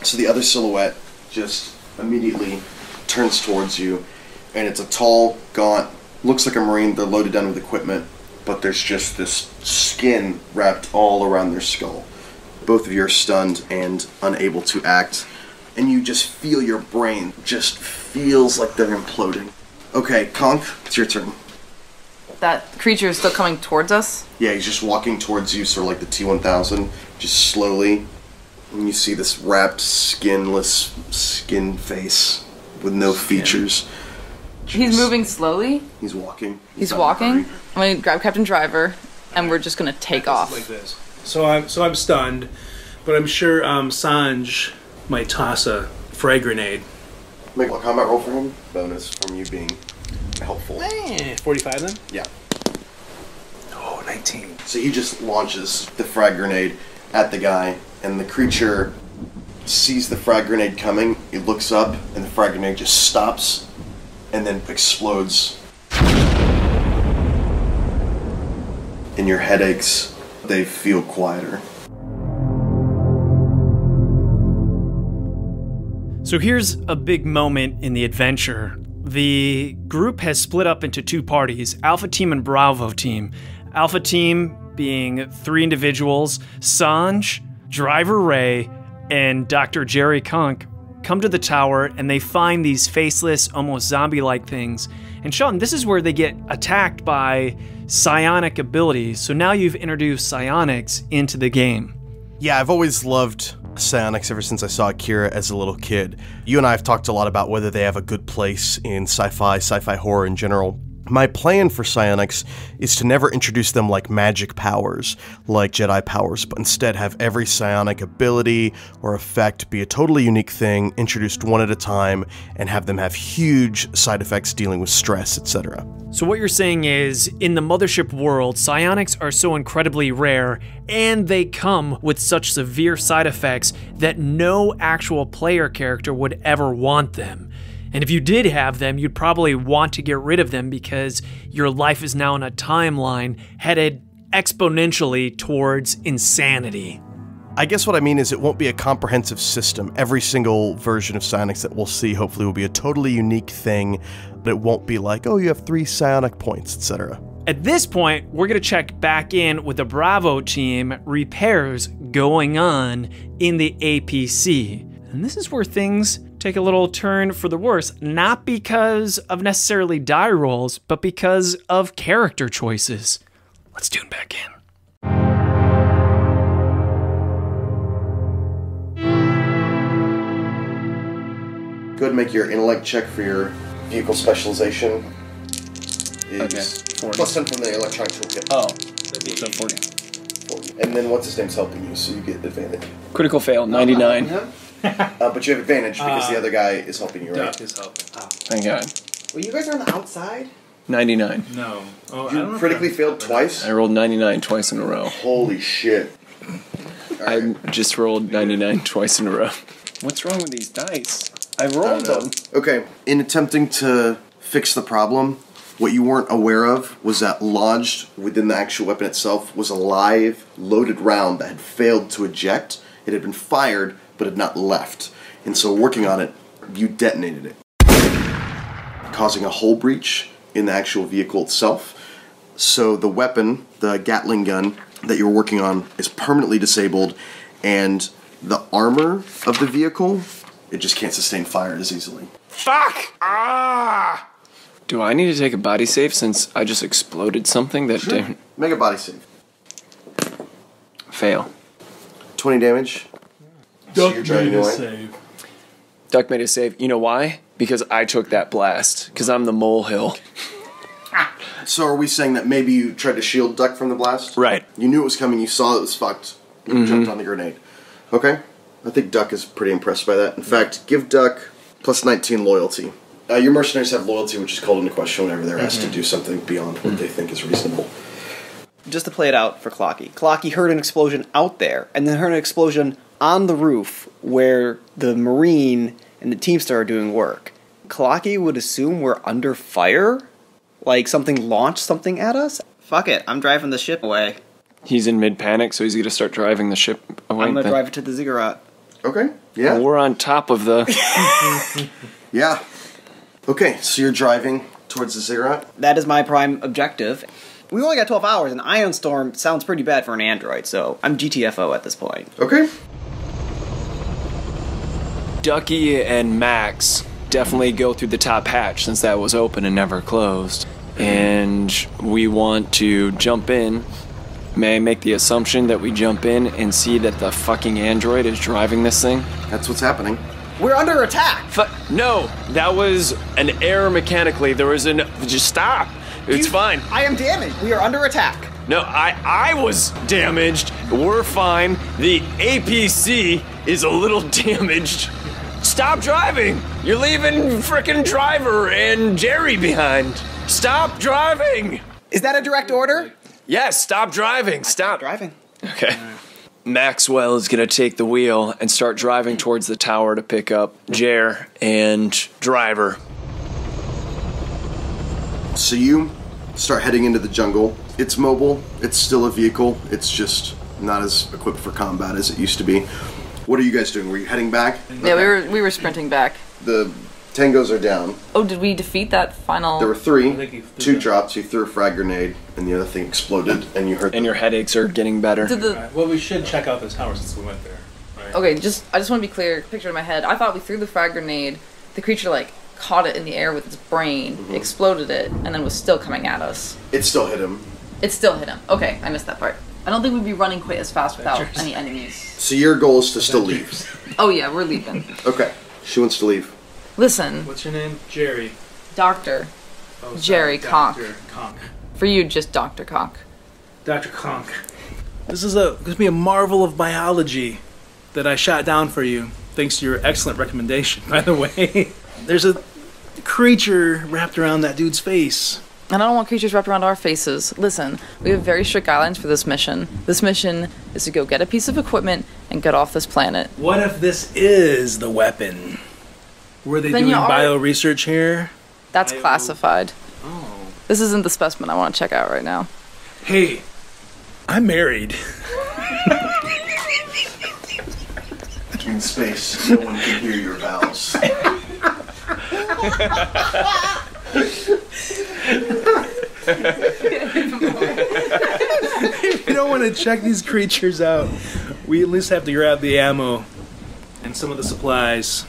So the other silhouette just immediately turns towards you, and it's a tall, gaunt, looks like a Marine. They're loaded down with equipment, but there's just this skin wrapped all around their skull. Both of you are stunned and unable to act, and you just feel your brain just feels like they're imploding. Okay, Conch, it's your turn. That creature is still coming towards us? Yeah, he's just walking towards you, sort of like the T-1000, just slowly. And you see this wrapped, skinless skin face with no features. He's moving slowly? He's walking. He's walking? I'm going to grab Captain Driver, and we're just going to take off. Like this. So I'm stunned, but I'm sure Sanj might toss a frag grenade. Make a combat roll for him. Bonus from you being helpful. 45 then? Yeah. Oh, 19. So he just launches the frag grenade at the guy, and the creature sees the frag grenade coming. It looks up, and the frag grenade just stops, and then explodes and your headaches, they feel quieter. So here's a big moment in the adventure. The group has split up into two parties, Alpha Team and Bravo Team. Alpha Team being 3 individuals, Sanj, Driver Ray, and Dr. Jerry Conch come to the tower and they find these faceless, almost zombie-like things. And Sean, this is where they get attacked by psionic abilities. So now you've introduced psionics into the game. Yeah, I've always loved psionics ever since I saw Akira as a little kid. You and I have talked a lot about whether they have a good place in sci-fi horror in general. My plan for psionics is to never introduce them like magic powers, like Jedi powers, but instead have every psionic ability or effect be a totally unique thing, introduced one at a time, and have them have huge side effects dealing with stress, etc. So what you're saying is, in the Mothership world, psionics are so incredibly rare, and they come with such severe side effects that no actual player character would ever want them. And if you did have them, you'd probably want to get rid of them because your life is now in a timeline headed exponentially towards insanity. I guess what I mean is it won't be a comprehensive system. Every single version of psionics that we'll see hopefully will be a totally unique thing, but it won't be like, oh, you have 3 psionic points, etc. At this point, we're going to check back in with the Bravo team, repairs going on in the APC. And this is where things take a little turn for the worse, not because of necessarily die rolls, but because of character choices. Let's tune back in. Go ahead and make your intellect check for your vehicle specialization. Is Okay. plus 10 from the electronic toolkit. Oh, so 40. And then what's his name's helping you, so you get advantage. Critical fail, 99. But you have advantage because the other guy is helping you, right? Duck is helping. Thank God. Well, you guys are on the outside? 99. No. Oh, I don't know You if critically I- failed twice? I rolled 99 twice in a row. Holy shit. I just rolled 99 twice in a row. What's wrong with these dice? I rolled them. Okay, in attempting to fix the problem, what you weren't aware of was that lodged within the actual weapon itself was a live, loaded round that had failed to eject. It had been fired, but had not left. And so working on it, you detonated it, causing a hull breach in the actual vehicle itself. So the weapon, the Gatling gun that you're working on, is permanently disabled, and the armor of the vehicle, it just can't sustain fire as easily. Fuck! Ah! Do I need to take a body save since I just exploded something that didn't... Make a body save. Fail. 20 damage. Duck you're driving made a away? save. Duck made a save. You know why? Because I took that blast. Because I'm the molehill. So are we saying that maybe you tried to shield Duck from the blast? Right. You knew it was coming, you saw it was fucked, you jumped on the grenade. Okay. I think Duck is pretty impressed by that. In fact, give Duck plus 19 loyalty. Your mercenaries have loyalty, which is called into question whenever they're asked to do something beyond what they think is reasonable. Just to play it out for Clocky. Clocky heard an explosion out there, and then heard an explosion on the roof where the Marine and the Teamster are doing work. Clocky would assume we're under fire? Like something launched something at us? Fuck it, I'm driving the ship away. He's in mid-panic, so he's going to start driving the ship away. I'm going to drive it to the ziggurat. Okay. Yeah. We're on top of the... Yeah. Okay, so you're driving towards the ziggurat? That is my prime objective. We only got 12 hours, and Ion Storm sounds pretty bad for an android, so I'm GTFO at this point. Okay. Ducky and Max definitely go through the top hatch since that was open and never closed. And we want to jump in. May I make the assumption that we jump in and see that the fucking android is driving this thing? That's what's happening. We're under attack! No, that was an error mechanically. There was an... Just stop. It's fine. I am damaged. We are under attack. No, I was damaged. We're fine. The APC is a little damaged. Stop driving. You're leaving frickin' Driver and Jerry behind. Stop driving. Is that a direct order? Yes, stop driving. Stop Driving. Okay. Maxwell is going to take the wheel and start driving towards the tower to pick up Jer and Driver. So you start heading into the jungle It's mobile. It's still a vehicle. It's just not as equipped for combat as it used to be. What are you guys doing? Were you heading back? Yeah, we were sprinting back. The tangos are down. Oh, did we defeat that final? There were 3. 2 drops. You threw a frag grenade, and the other thing exploded, and you heard. And your headaches are getting better. Right. Well, we should check out the tower since we went there. Right? Okay, I just want to be clear. Picture in my head. I thought we threw the frag grenade. The creature like caught it in the air with its brain, exploded it, and then was still coming at us. It still hit him. It still hit him. Okay, I missed that part. I don't think we'd be running quite as fast without any enemies. So your goal is to still leave. Oh yeah, we're leaving. Okay. She wants to leave. Listen, What's your name? Jerry. Doctor. Oh, sorry, Jerry Conch. Dr. Conch. For you, just Dr. Conch. Dr. Conch. This is going to be a marvel of biology that I shot down for you, thanks to your excellent recommendation, by the way. There's a creature wrapped around that dude's face. And I don't want creatures wrapped around our faces. Listen, we have very strict guidelines for this mission. This mission is to go get a piece of equipment and get off this planet. What if this is the weapon? Were they doing bio research here? That's classified. Oh. This isn't the specimen I want to check out right now. Hey, I'm married. In space, no one can hear your vows. If we don't want to check these creatures out, we at least have to grab the ammo and some of the supplies.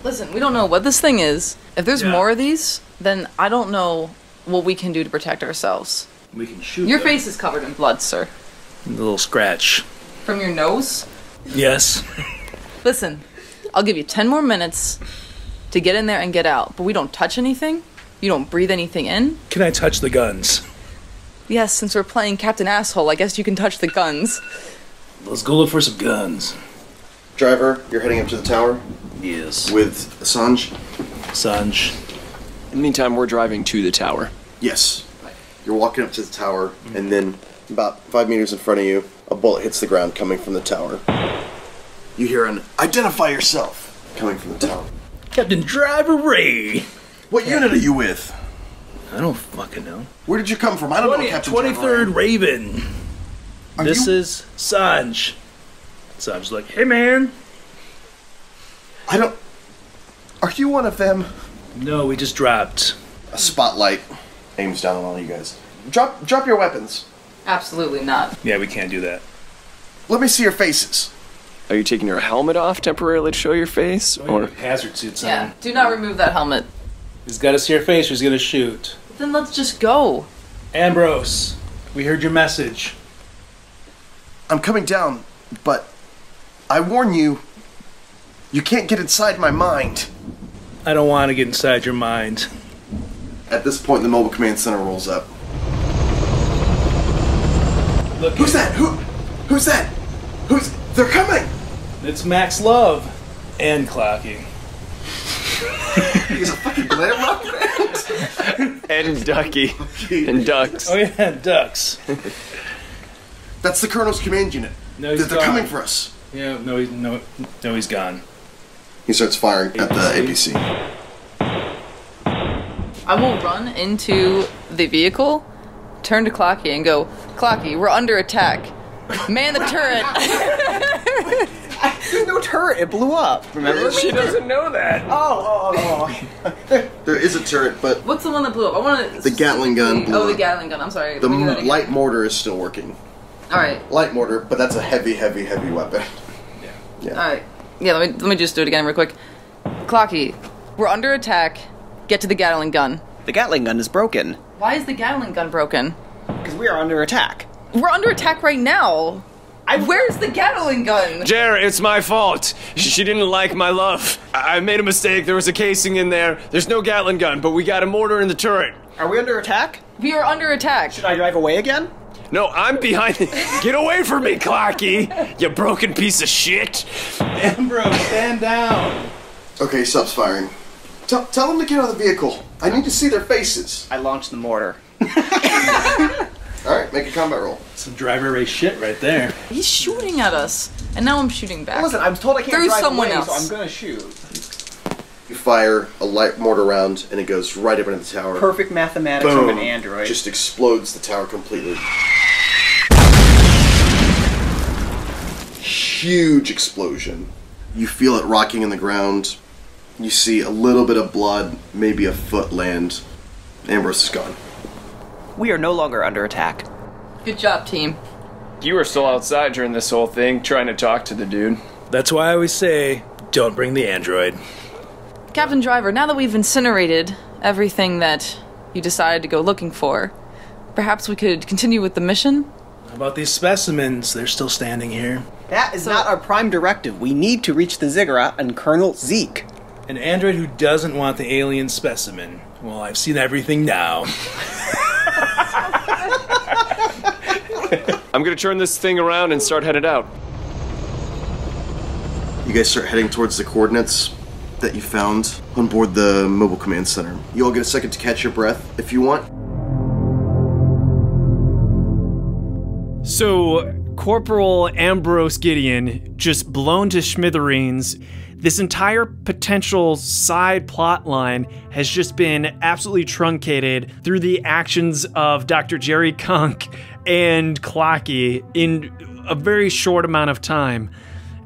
Listen, we don't know what this thing is. If there's Yeah. more of these, then I don't know what we can do to protect ourselves. We can shoot Your them. face is covered in blood, sir. A little scratch. From your nose? Yes. Listen, I'll give you 10 more minutes to get in there and get out, but we don't touch anything. You don't breathe anything in. Can I touch the guns? Yes, since we're playing Captain Asshole, I guess you can touch the guns. Let's go look for some guns. Driver, you're heading up to the tower Yes. with Assange? Sanj. In the meantime, we're driving to the tower. Yes. You're walking up to the tower, and then about 5 meters in front of you, a bullet hits the ground coming from the tower. You hear an "Identify yourself" coming from the tower. Captain Driver Ray. What unit are you with? I don't fucking know. Where did you come from? I don't know, Captain 23rd Driver. Raven. This is Sanj. Sanj's like, hey man. I don't... Are you one of them? No, we just dropped. A spotlight aims down on all you guys. Drop your weapons. Absolutely not. Yeah, we can't do that. Let me see your faces. Are you taking your helmet off temporarily to show your face? Or Hazard suits on. Yeah, do not remove that helmet. He's got to see your face or he's going to shoot. Then let's just go. Ambrose, we heard your message. I'm coming down, but I warn you, you can't get inside my mind. I don't want to get inside your mind. At this point, the mobile command center rolls up. Look, Who's that? Who's that? They're coming! it's Max Love and Clocky. He's a fucking glam rock band. and Ducky and Ducks. Oh yeah, ducks. That's the Colonel's command unit. No, he's They're gone. coming for us. Yeah, no, he's gone. He starts firing at the APC. I will run into the vehicle, turn to Clocky and go, Clocky, we're under attack. Man the turret. There's no turret. It blew up. Remember? She doesn't know that. Oh. There is a turret, but What's the one that blew up? I want to. the Gatling gun blew Oh, the up. Gatling gun. I'm sorry. The Let me do that again. light mortar is still working. All right. Light mortar, but that's a heavy weapon. All right. Yeah. Let me just do it again real quick. Clocky, we're under attack. Get to the Gatling gun. The Gatling gun is broken Why is the Gatling gun broken? because we are under attack. We're under attack right now. Where's the Gatling gun? Jared, it's my fault. She didn't like my love. I made a mistake. There was a casing in there. There's no Gatling gun, but we got a mortar in the turret. Are we under attack? We are under attack. Should I drive away again? No, I'm behind. Get away from me, Clocky. You broken piece of shit. Ambrose, stand down. Okay, he stops firing. Tell them to get out of the vehicle. I need to see their faces. I launched the mortar. Alright, make a combat roll. Some Driver Ray shit right there. He's shooting at us, and now I'm shooting back. Listen, I'm told I can't Through drive someone away, else. so I'm gonna shoot. You fire a light mortar round, and it goes right up into the tower. Perfect mathematics Boom. of an android. Just explodes the tower completely. Huge explosion. You feel it rocking in the ground. You see a little bit of blood, maybe a foot land. Ambrose is gone. We are no longer under attack. Good job, team. You were still outside during this whole thing, trying to talk to the dude. That's why I always say, don't bring the android. Captain Driver, now that we've incinerated everything that you decided to go looking for, perhaps we could continue with the mission? How about these specimens? They're still standing here. That is not our prime directive. We need to reach the ziggurat and Colonel Zeke. An android who doesn't want the alien specimen. Well, I've seen everything now. I'm gonna turn this thing around and start headed out. You guys start heading towards the coordinates that you found on board the mobile command center. You all get a second to catch your breath if you want. So, Corporal Ambrose Gideon just blown to smithereens. This entire potential side plot line has just been absolutely truncated through the actions of Dr. Jerry Conch and Clocky in a very short amount of time.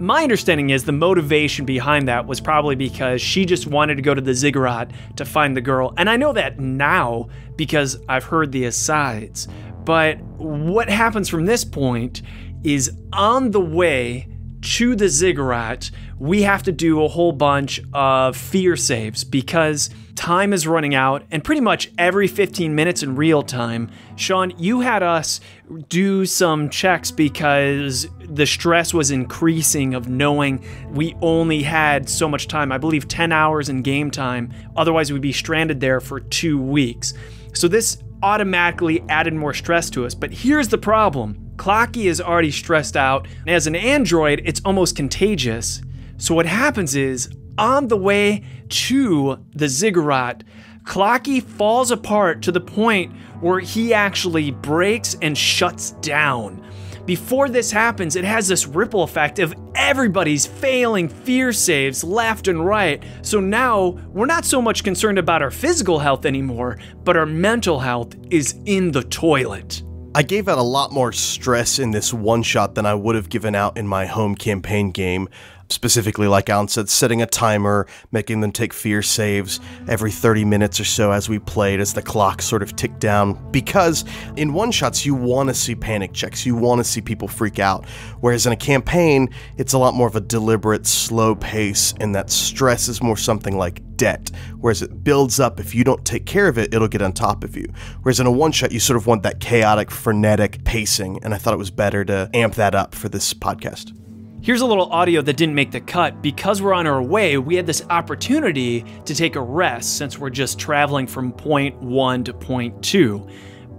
My understanding is the motivation behind that was probably because she just wanted to go to the ziggurat to find the girl. And I know that now because I've heard the asides. But what happens from this point is on the way to the ziggurat, we have to do a whole bunch of fear saves because time is running out, and pretty much every 15 minutes in real time. Sean, you had us do some checks because the stress was increasing of knowing we only had so much time. I believe 10 hours in game time. Otherwise, we'd be stranded there for 2 weeks. So this automatically added more stress to us. But here's the problem. Clocky is already stressed out. As an android, it's almost contagious. So what happens is, on the way to the ziggurat, Clocky falls apart to the point where he actually breaks and shuts down. Before this happens, it has this ripple effect of everybody's failing fear saves left and right. So now, we're not so much concerned about our physical health anymore, but our mental health is in the toilet. I gave out a lot more stress in this one-shot than I would have given out in my home campaign game. Specifically, like Alan said, setting a timer, making them take fear saves every 30 minutes or so as we played, as the clock sort of ticked down. Because in one-shots, you want to see panic checks. You want to see people freak out. Whereas in a campaign, it's a lot more of a deliberate, slow pace, and that stress is more something like debt. Whereas it builds up. If you don't take care of it, it'll get on top of you. Whereas in a one-shot, you sort of want that chaotic, frenetic pacing, and I thought it was better to amp that up for this podcast. Here's a little audio that didn't make the cut. Because we're on our way, we had this opportunity to take a rest since we're just traveling from point 1 to point 2.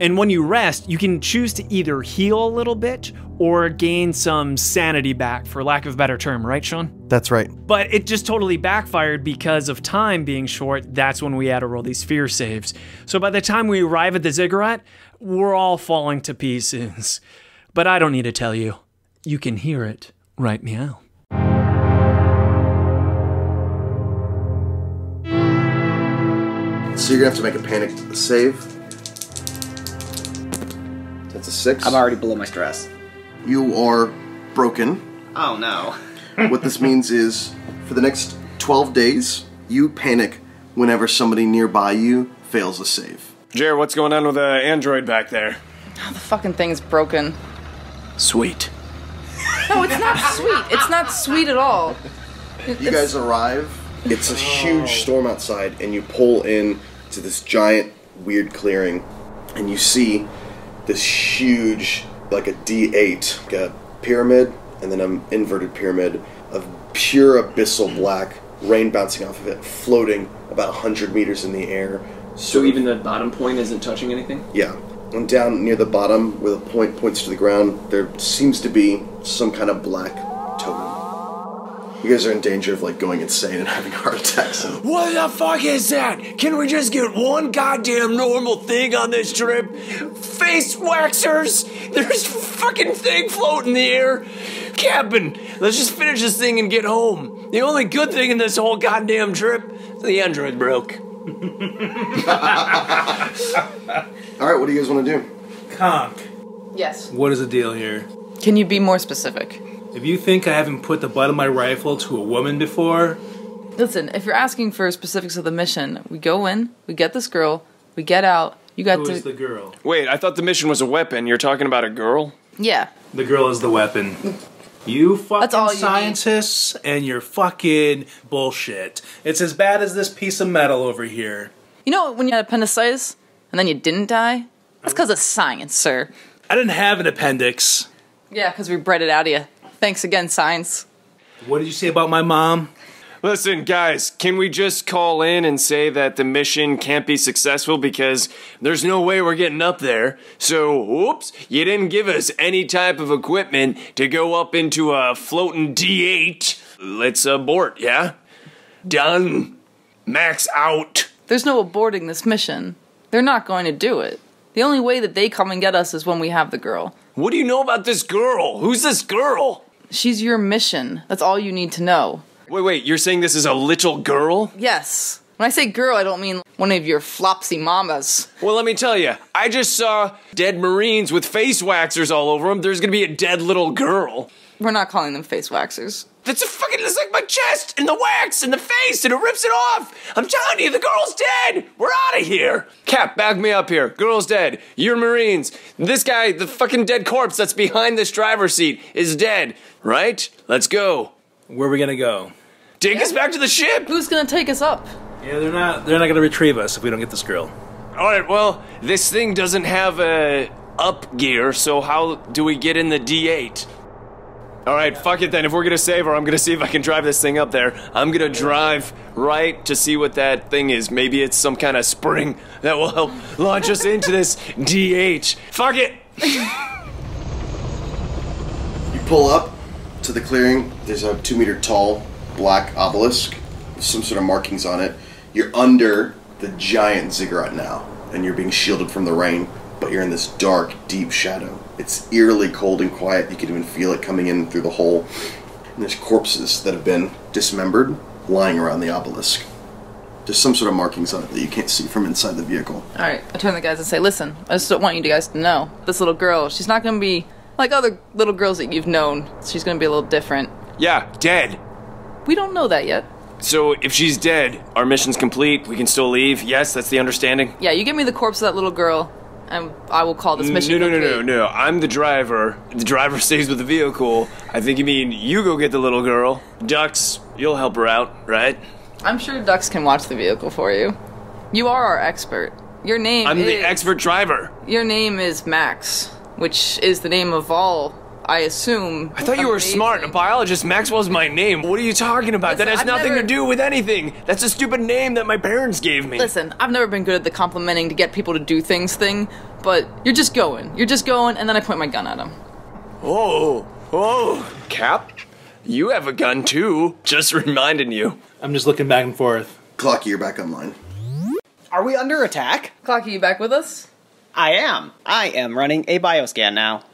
And when you rest, you can choose to either heal a little bit or gain some sanity back, for lack of a better term, right, Sean? That's right. But it just totally backfired because of time being short. That's when we had to roll these fear saves. So by the time we arrive at the ziggurat, we're all falling to pieces. But I don't need to tell you. You can hear it right meow. So you're gonna have to make a panic save. That's a 6. I'm already below my stress. You are broken. Oh no. What this means is, for the next 12 days, you panic whenever somebody nearby you fails a save. Jer, what's going on with the android back there? Oh, the fucking thing's broken. Sweet. No, it's not sweet. It's not sweet at all. You guys arrive. It's a huge storm outside, and you pull in to this giant, weird clearing, and you see this huge, like a D8, like a pyramid, and then an inverted pyramid of pure abyssal black, rain bouncing off of it, floating about 100 meters in the air. So even the bottom point isn't touching anything? Yeah. And down near the bottom, where the point points to the ground, there seems to be some kind of black totem. You guys are in danger of, like, going insane and having heart attacks. What the fuck is that? Can we just get one goddamn normal thing on this trip? Face waxers? There's a fucking thing floating in the air. Captain, let's just finish this thing and get home. The only good thing in this whole goddamn trip The android broke. Alright, what do you guys want to do? Conch, Yes. what is the deal here? Can you be more specific? If you think I haven't put the butt of my rifle to a woman before, Listen, if you're asking for specifics of the mission, we go in, we get this girl, we get out. You got who to. is the girl? Wait, I thought the mission was a weapon. You're talking about a girl? Yeah. The girl is the weapon. You That's all fucking you scientists and your fucking bullshit. It's as bad as this piece of metal over here. You know when you had appendicitis and then you didn't die? That's because of science, sir. I didn't have an appendix. Yeah, because we bred it out of you. Thanks again, science. What did you say about my mom? Listen, guys, can we just call in and say that the mission can't be successful because there's no way we're getting up there? So, whoops, you didn't give us any type of equipment to go up into a floating D8. Let's abort, yeah? Done. Max out. There's no aborting this mission. They're not going to do it. The only way that they come and get us is when we have the girl. What do you know about this girl? Who's this girl? She's your mission. That's all you need to know. Wait, you're saying this is a little girl? Yes. When I say girl, I don't mean one of your flopsy mamas. Well, let me tell you, I just saw dead Marines with face waxers all over them. There's gonna be a dead little girl. We're not calling them face waxers. It's like my chest and the wax and the face and it rips it off. I'm telling you, the girl's dead. We're out of here. Cap, back me up here. Girl's dead. You're Marines. This guy, the fucking dead corpse that's behind this driver's seat is dead. Right? Let's go. Where are we gonna go? Take us back to the ship. Who's gonna take us up? Yeah, they're not gonna retrieve us if we don't get this girl. Alright, well, this thing doesn't have a up gear, so how do we get in the D8? Alright, fuck it then. If we're gonna save her, I'm gonna see if I can drive this thing up there. I'm gonna drive right to see what that thing is. Maybe it's some kind of spring that will help launch us into this D8. Fuck it! You pull up to the clearing. There's a 2-meter tall black obelisk with some sort of markings on it. You're under the giant ziggurat now, and you're being shielded from the rain, but you're in this dark, deep shadow. It's eerily cold and quiet. You can even feel it coming in through the hole. And there's corpses that have been dismembered lying around the obelisk. There's some sort of markings on it that you can't see from inside the vehicle. Alright, I turn to the guys and say, listen, I just don't want you guys to know. This little girl, she's not gonna be like other little girls that you've known. She's gonna be a little different. Yeah, dead. We don't know that yet. So if she's dead, our mission's complete, we can still leave? Yes, that's the understanding? Yeah, you give me the corpse of that little girl, and I will call this mission complete. No. I'm the driver. The driver stays with the vehicle. I think you mean you go get the little girl. Dux, you'll help her out, right? I'm sure Dux can watch the vehicle for you. You are our expert. Your name I'm the expert driver. Your name is Max, which is the name of all, I assume. I thought you were smart. A biologist. Maxwell's my name. What are you talking about? Listen, that has I've nothing never- to do with anything. That's a stupid name that my parents gave me. Listen, I've never been good at the complimenting to get people to do things thing, but you're just going, and then I point my gun at him. Oh, Cap, you have a gun too. Just reminding you. I'm just looking back and forth. Clocky, you're back online. Are we under attack? Clocky, you back with us? I am. I am running a bioscan now.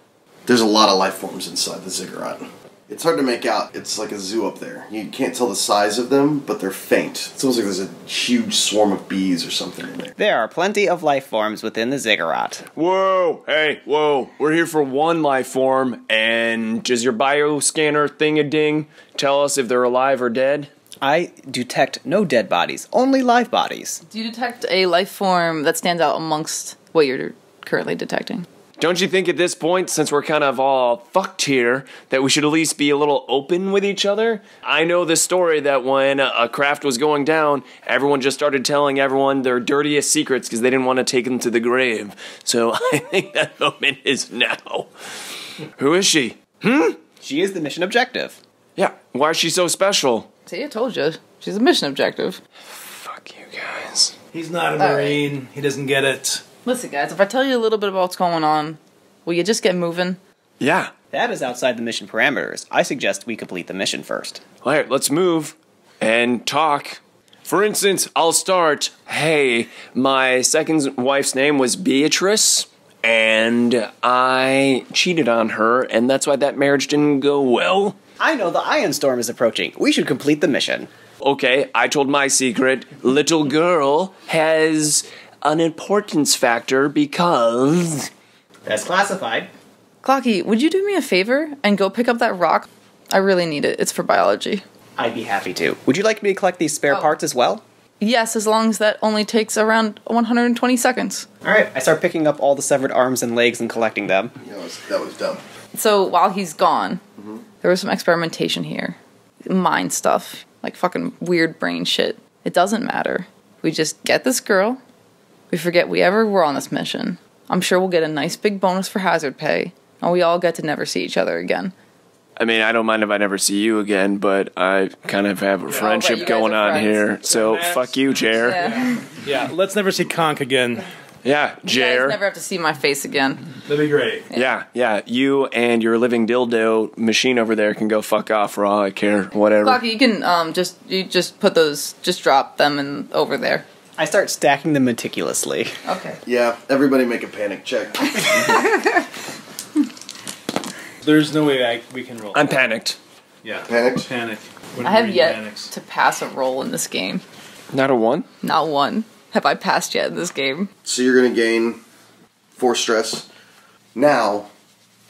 There's a lot of life forms inside the ziggurat. It's hard to make out. It's like a zoo up there. You can't tell the size of them, but they're faint. It's almost like there's a huge swarm of bees or something in there. There are plenty of life forms within the ziggurat. Whoa. We're here for one life form, and does your bioscanner thing-a-ding tell us if they're alive or dead? I detect no dead bodies, only live bodies. Do you detect a life form that stands out amongst what you're currently detecting? Don't you think at this point, since we're kind of all fucked here, that we should at least be a little open with each other? I know this story that when a craft was going down, everyone just started telling everyone their dirtiest secrets because they didn't want to take them to the grave. So I think that moment is now. Who is she? She is the mission objective. Yeah, why is she so special? See, I told you. She's a mission objective. Fuck you guys. He's not a Marine. He doesn't get it. Listen, guys, if I tell you a little bit about what's going on, will you just get moving? Yeah. That is outside the mission parameters. I suggest we complete the mission first. All right, let's move and talk. For instance, I'll start. Hey, my second wife's name was Beatrice, and I cheated on her, and that's why that marriage didn't go well. I know the Iron Storm is approaching. We should complete the mission. Okay, I told my secret. Little girl has an importance factor because... That's classified. Clocky, would you do me a favor and go pick up that rock? I really need it. It's for biology. I'd be happy to. Would you like me to collect these spare parts as well? Yes, as long as that only takes around 120 seconds. Alright, I start picking up all the severed arms and legs and collecting them. That was dumb. So while he's gone, there was some experimentation here. Mind stuff. Like fucking weird brain shit. It doesn't matter. We just get this girl. We forget we ever were on this mission. I'm sure we'll get a nice big bonus for hazard pay. And we all get to never see each other again. I mean, I don't mind if I never see you again, but I kind of have a friendship going on here. So, fuck you, Jer. Yeah, let's never see Conch again. Yeah, You Jer. guys never have to see my face again. That'd be great. Yeah. You and your living dildo machine over there can go fuck off for all I care. Whatever. Clocky, you can just put those, just drop them in over there. I start stacking them meticulously. Okay. Yeah, everybody make a panic check. There's no way we can roll. I'm panicked. Yeah. Panicked? Panic. I have yet to pass a roll in this game. Not a 1? Not one. Have I passed yet in this game? So you're going to gain 4 stress. Now,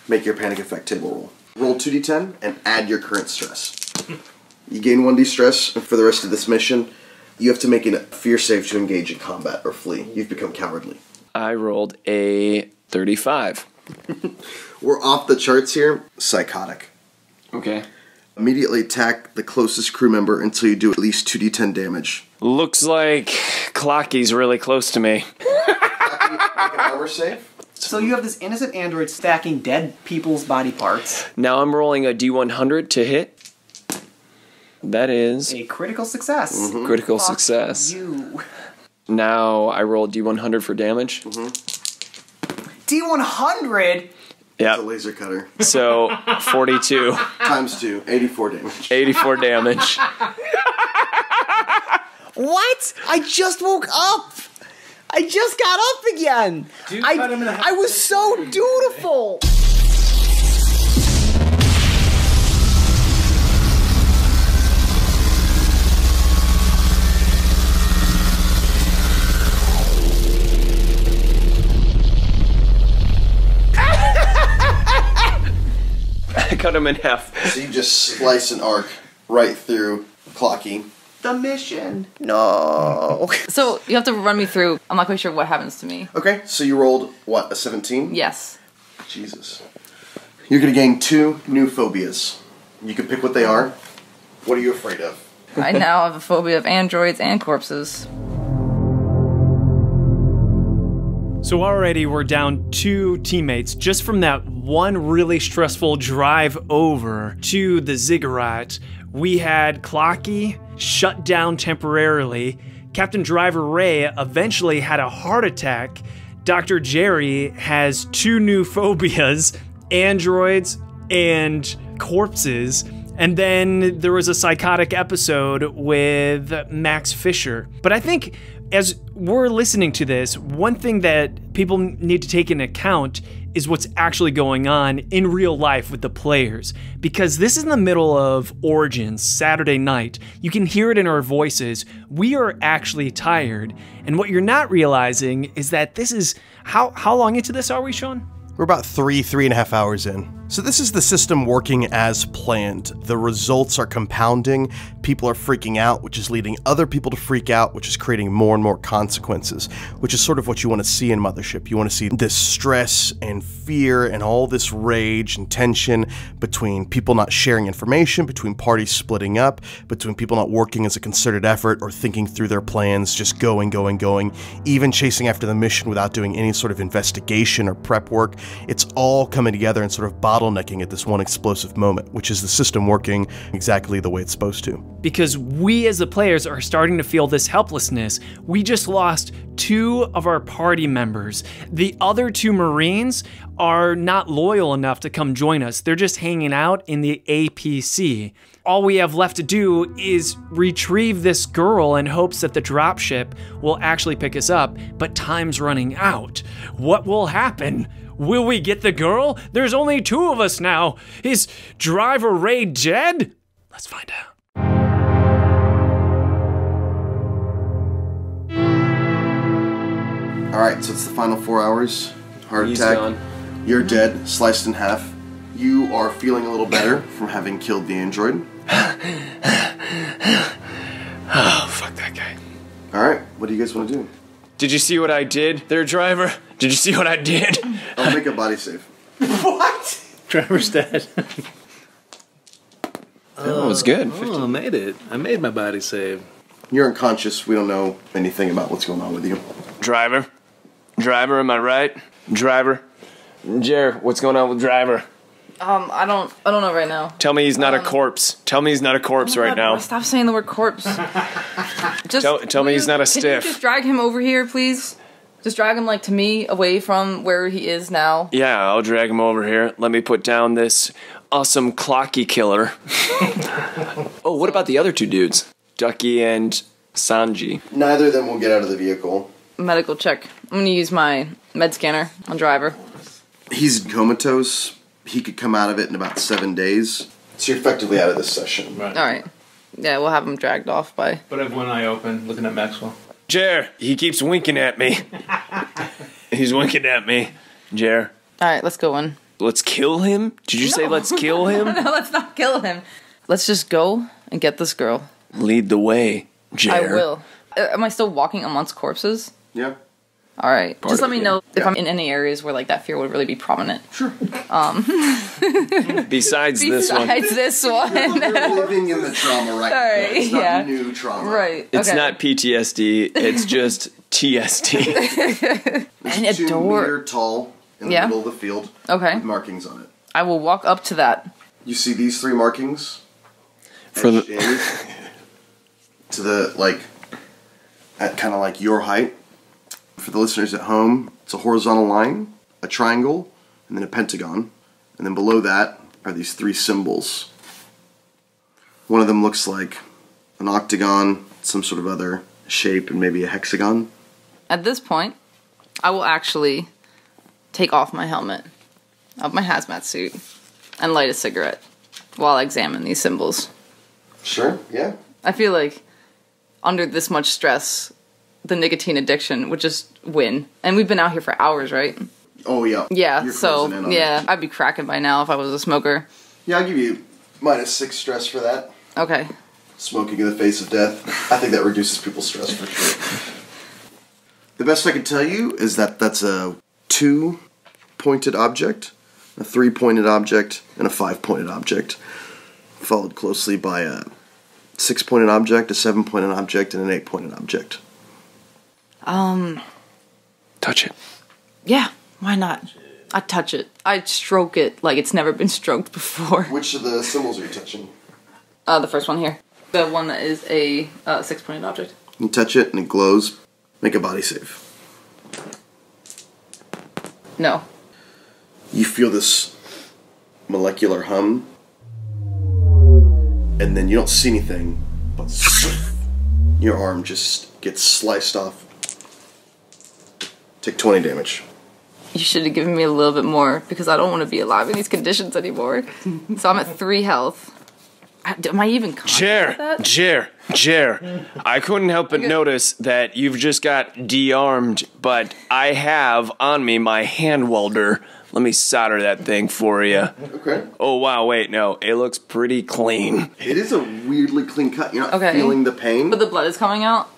make your panic effect table roll. Roll 2d10 and add your current stress. You gain 1d stress, and for the rest of this mission, you have to make a fear save to engage in combat or flee. You've become cowardly. I rolled a 35. We're off the charts here. Psychotic. Okay. Immediately attack the closest crew member until you do at least 2d10 damage. Looks like Clocky's really close to me. Make an armor save. So you have this innocent android stacking dead people's body parts. Now I'm rolling a D100 to hit. That is A critical success. critical success. You. Now I roll D100 for damage. D100? It's a Yep. laser cutter. So 42. Times 2, 84 damage. 84 damage. What? I just woke up! I just got up again! I was so dutiful! I cut him in half. So you just slice an arc right through Clocky. The mission. No. So you have to run me through. I'm not quite sure what happens to me. Okay, so you rolled, what, a 17? Yes. Jesus. You're going to gain 2 new phobias. You can pick what they are. What are you afraid of? I now have a phobia of androids and corpses. So already we're down 2 teammates just from that one really stressful drive over to the ziggurat. We had Clocky shut down temporarily. Captain Driver Ray eventually had a heart attack. Dr. Jerry has 2 new phobias, androids and corpses. And then there was a psychotic episode with Max Fisher. But I think as we're listening to this, one thing that people need to take into account is what's actually going on in real life with the players. Because this is in the middle of Origins, Saturday night. You can hear it in our voices. We are actually tired. And what you're not realizing is that this is... How long into this are we, Sean? We're about 3.5 hours in. So this is the system working as planned. The results are compounding, people are freaking out, which is leading other people to freak out, which is creating more and more consequences, which is sort of what you want to see in Mothership. You want to see this stress and fear and all this rage and tension between people not sharing information, between parties splitting up, between people not working as a concerted effort or thinking through their plans, just going, even chasing after the mission without doing any sort of investigation or prep work. It's all coming together and sort of bottlenecking at this one explosive moment, which is the system working exactly the way it's supposed to. Because we as the players are starting to feel this helplessness. We just lost 2 of our party members. The other 2 Marines are not loyal enough to come join us. They're just hanging out in the APC. All we have left to do is retrieve this girl in hopes that the dropship will actually pick us up, but time's running out. What will happen? Will we get the girl? There's only 2 of us now. Is Driver Ray dead? Let's find out. Alright, so it's the final 4 hours. Heart He's attack. gone. You're dead, sliced in half. You are feeling a little better from having killed the android. Oh, fuck that guy. Alright, what do you guys want to do? Did you see what I did there, driver? Did you see what I did? I'll make a body save. What? Trevor's dead. Oh, it was good. Oh, I made it. I made my body save. You're unconscious. We don't know anything about what's going on with you. Driver? Driver, am I right? Driver? Jer, what's going on with driver? I don't know right now. Tell me he's not a corpse. Tell me he's not a corpse right now. Stop saying the word corpse. Just Tell me he's not a Can stiff. you just drag him over here, please? Just drag him, like, to me, away from where he is now. Yeah, I'll drag him over here. Let me put down this awesome Clocky killer. Oh, what about the other two dudes? Ducky and Sanji. Neither of them will get out of the vehicle. Medical check. I'm gonna use my med scanner on driver. He's comatose. He could come out of it in about 7 days. So you're effectively out of this session. Right. Alright. Yeah, we'll have him dragged off by... But I have one eye open, looking at Maxwell. Jer, he keeps winking at me. He's winking at me. Jer, Alright, let's go in. let's kill him? Did you say let's kill him? No, let's not kill him. Let's just go and get this girl. Lead the way, Jer. I will. Am I still walking amongst corpses? Yeah. All right. Just let me know if Yeah. I'm in any areas where like that fear would really be prominent. Sure. Besides this one. Besides this one. You're living in the trauma right now. Alright, It's not yeah. new trauma. Right. It's okay. not PTSD, it's just TSD. And a 2 door. meter tall in the Yeah. middle of the field Okay. with markings on it. I will walk up to that. You see these 3 markings For the- etched in to the, like, at kind of like your height. For the listeners at home, it's a horizontal line, a triangle, and then a pentagon. And then below that are these 3 symbols. One of them looks like an octagon, some sort of other shape, and maybe a hexagon. At this point, I will actually take off my helmet of my hazmat suit and light a cigarette while I examine these symbols. Sure, yeah. I feel like under this much stress, the nicotine addiction would just win. And we've been out here for hours, right? Oh, yeah. Yeah, You're so, closing in on yeah, it. I'd be cracking by now if I was a smoker. Yeah, I'll give you -6 stress for that. Okay. Smoking in the face of death. I think that reduces people's stress for sure. The best I can tell you is that that's a 2-pointed object, a 3-pointed object, and a 5-pointed object. Followed closely by a 6-pointed object, a 7-pointed object, and an 8-pointed object. Touch it. Yeah, why not? I'd touch it. I'd stroke it like it's never been stroked before. Which of the symbols are you touching? The first one here. The one that is a 6-pointed object. You touch it and it glows. Make a body save. No. You feel this molecular hum, and then you don't see anything, but your arm just gets sliced off. Take 20 damage. You should have given me a little bit more because I don't want to be alive in these conditions anymore. So I'm at 3 health. Am I even conscious of that? Jer. I couldn't help but notice that you've just got de-armed, but I have on me my hand welder. Let me solder that thing for you. Okay. Oh, wow, wait, no. It looks pretty clean. It is a weirdly clean cut. You're not Okay. feeling the pain. But the blood is coming out?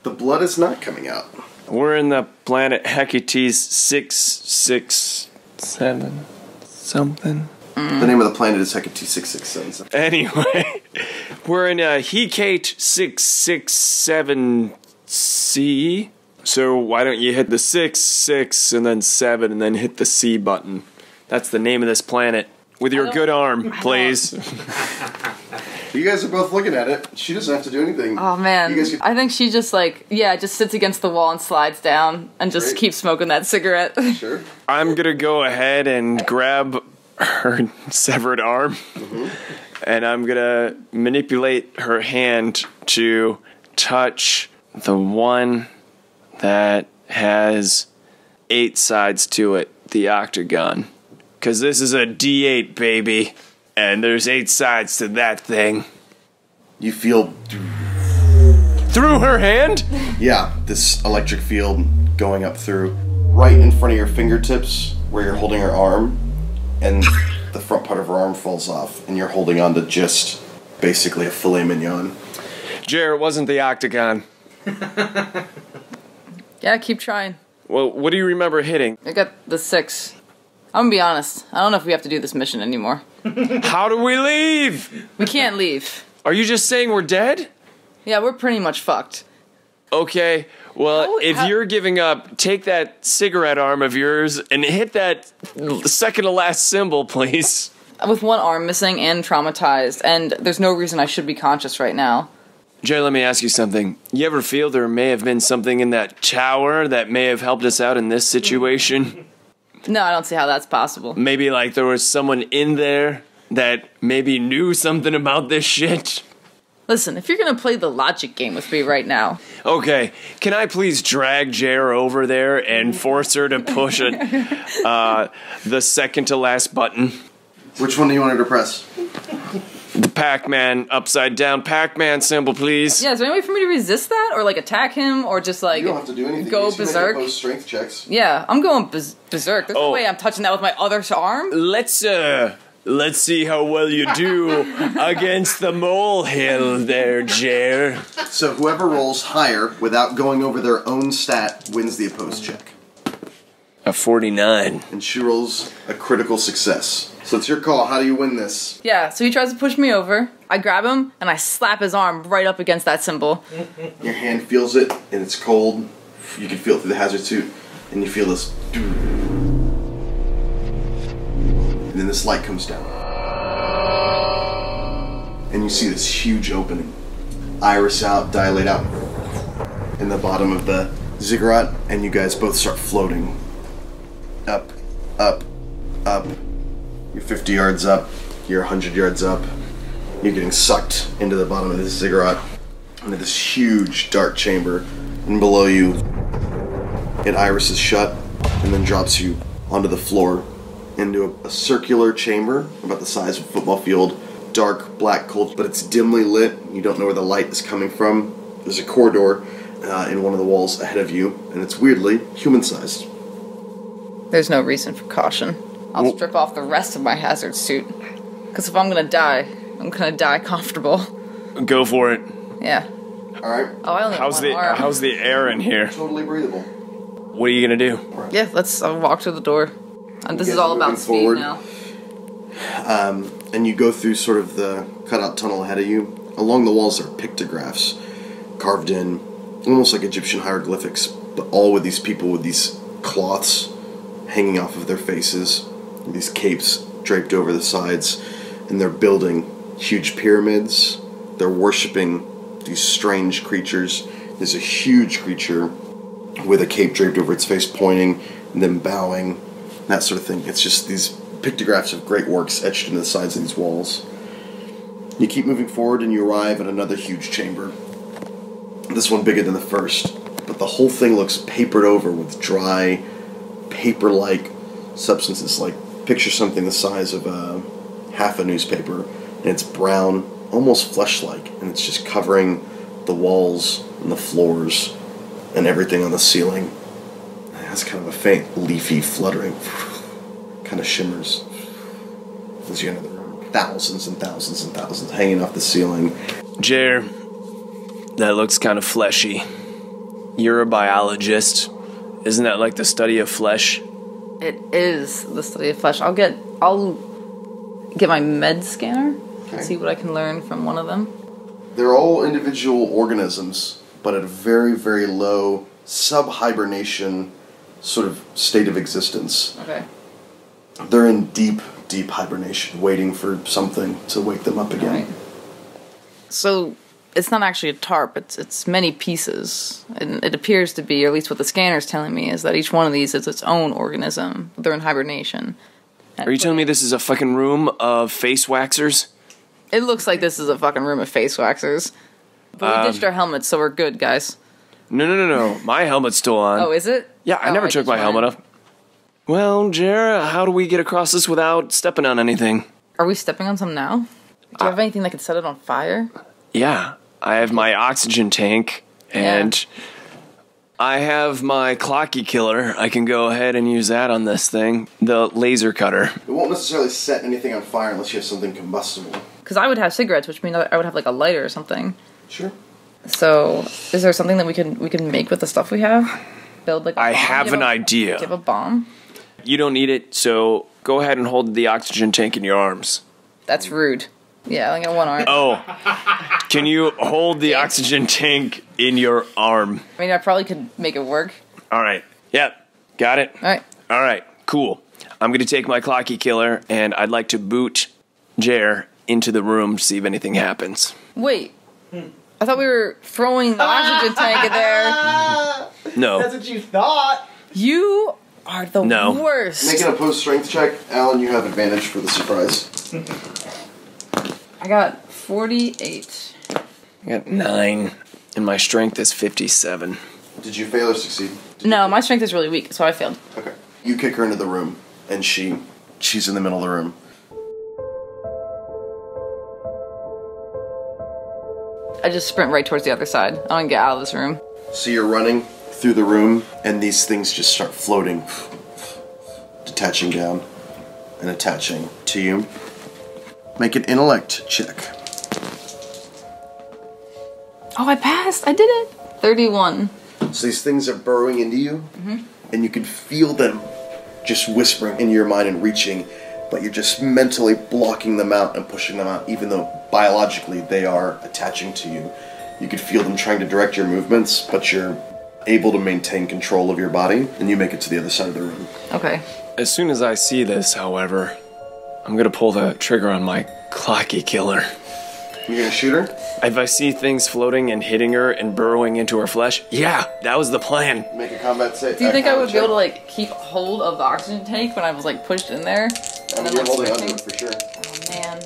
The blood is not coming out. We're in the planet Hecate's 667 something. The name of the planet is Hecate 667. Anyway, we're in Hecate 667C. So why don't you hit the 6, 6, and then 7, and then hit the C button? That's the name of this planet. With your good arm, please. You guys are both looking at it. She doesn't have to do anything. Oh, man. You guys can- I think she just, just sits against the wall and slides down and just Great. keeps smoking that cigarette. Sure. I'm gonna go ahead and grab her severed arm, and I'm gonna manipulate her hand to touch the one that has 8 sides to it, the octagon. Because this is a D8, baby, and there's 8 sides to that thing. You feel, Through her hand? yeah, this electric field going up through right in front of your fingertips where you're holding her arm, and the front part of her arm falls off, and you're holding on to just basically a filet mignon. Jer, it wasn't the octagon. Yeah, keep trying. Well, what do you remember hitting? I got the 6. I'm gonna be honest. I don't know if we have to do this mission anymore. How do we leave? We can't leave. Are you just saying we're dead? Yeah, we're pretty much fucked. Okay, well, if you're giving up, take that cigarette arm of yours and hit that second to last symbol, please. With one arm missing and traumatized, and there's no reason I should be conscious right now. Jay, let me ask you something. You ever feel there may have been something in that tower that may have helped us out in this situation? No, I don't see how that's possible. Maybe like there was someone in there that maybe knew something about this shit? Listen, if you're gonna play the logic game with me right now... Okay, can I please drag Jer over there and force her to push the second to last button? Which one do you want her to press? The Pac-Man upside down Pac-Man symbol, please. Yeah, is there any way for me to resist that? Or, like, attack him? Or just, like, You don't have to do anything. go You just berserk? make opposed strength checks. Yeah, I'm going berserk. There's no way I'm touching that with my other arm. Let's see how well you do against the molehill there, Jer. So whoever rolls higher without going over their own stat wins the opposed check. A 49. And she rolls a critical success. So it's your call. How do you win this? Yeah, so he tries to push me over. I grab him, and I slap his arm right up against that symbol. Your hand feels it, and it's cold. You can feel it through the hazard suit, and you feel this. And then this light comes down. And you see this huge opening. Iris out, dilate out in the bottom of the ziggurat, and you guys both start floating. Up, up, up. You're 50 yards up, you're 100 yards up. You're getting sucked into the bottom of this ziggurat, into this huge dark chamber. And below you, it irises shut, and then drops you onto the floor into a circular chamber about the size of a football field. Dark, black, cold, but it's dimly lit. You don't know where the light is coming from. There's a corridor in one of the walls ahead of you, and it's weirdly human-sized. There's no reason for caution. I'll strip off the rest of my hazard suit. Because if I'm gonna die, I'm gonna die comfortable. Go for it. Yeah. Alright. Oh, I only have one arm. How's the air in here? Totally breathable. What are you gonna do? Yeah, I'll walk through the door. And this is all about speed forward. now. And you go through sort of the cutout tunnel ahead of you. Along the walls are pictographs carved in, almost like Egyptian hieroglyphics, but all with these people with these cloths hanging off of their faces, these capes draped over the sides, and they're building huge pyramids. They're worshipping these strange creatures. There's a huge creature with a cape draped over its face, pointing and then bowing, that sort of thing. It's just these pictographs of great works etched into the sides of these walls. You keep moving forward and you arrive at another huge chamber. This one bigger than the first, but the whole thing looks papered over with dry, paper-like substances. Like, picture something the size of half a newspaper, and it's brown, almost flesh-like, and it's just covering the walls and the floors and everything on the ceiling. It has kind of a faint leafy fluttering, kind of shimmers. There's another thousands and thousands and thousands hanging off the ceiling. Jer, that looks kind of fleshy. You're a biologist. Isn't that like the study of flesh? It is the study of flesh. I'll get my med scanner and see what I can learn from one of them. They're all individual organisms, but at a very, very low sub-hibernation sort of state of existence. Okay. They're in deep, deep hibernation, waiting for something to wake them up again. Right. So it's not actually a tarp, it's many pieces. And it appears to be, or at least what the scanner's telling me, is that each one of these is its own organism. They're in hibernation. Are you telling me this is a fucking room of face waxers? It looks like this is a fucking room of face waxers. But we ditched our helmets, so we're good, guys. No. My helmet's still on. Oh, is it? Yeah, I never took my helmet off. Well, Jer, how do we get across this without stepping on anything? Are we stepping on some now? Do you have anything that could set it on fire? Yeah, I have my oxygen tank, and I have my Clocky killer. I can go ahead and use that on this thing. The laser cutter. It won't necessarily set anything on fire unless you have something combustible. Because I would have cigarettes, which means I would have like a lighter or something. Sure. So, is there something that we can make with the stuff we have? Build like a bomb? I have an idea. Do you have a bomb? You don't need it, so go ahead and hold the oxygen tank in your arms. That's rude. Yeah, I only got one arm. Oh, can you hold the oxygen tank in your arm? I mean, I probably could make it work. All right. Yep. Got it? All right. All right. Cool. I'm going to take my Clocky killer, and I'd like to boot Jer into the room to see if anything happens. Wait. I thought we were throwing the oxygen tank in there. No. That's what you thought. You are the worst. Make an opposed strength check. Alan, you have advantage for the surprise. I got 48. I got 9, and my strength is 57. Did you fail or succeed? No, my strength is really weak, so I failed. Okay. You kick her into the room, and she's in the middle of the room. I just sprint right towards the other side. I want to get out of this room. So you're running through the room, and these things just start floating, detaching down, and attaching to you. Make an intellect check. Oh, I passed. I did it. 31. So these things are burrowing into you, and you can feel them just whispering in your mind and reaching, but you're just mentally blocking them out and pushing them out, even though biologically they are attaching to you. You can feel them trying to direct your movements, but you're able to maintain control of your body, and you make it to the other side of the room. Okay. As soon as I see this, however, I'm going to pull the trigger on my Clocky killer. You're going to shoot her? If I see things floating and hitting her and burrowing into her flesh, yeah, that was the plan. Make a combat save. Do you think I would be able to like keep hold of the oxygen tank when I was like pushed in there? I mean, you're holding onto it for sure. Oh man.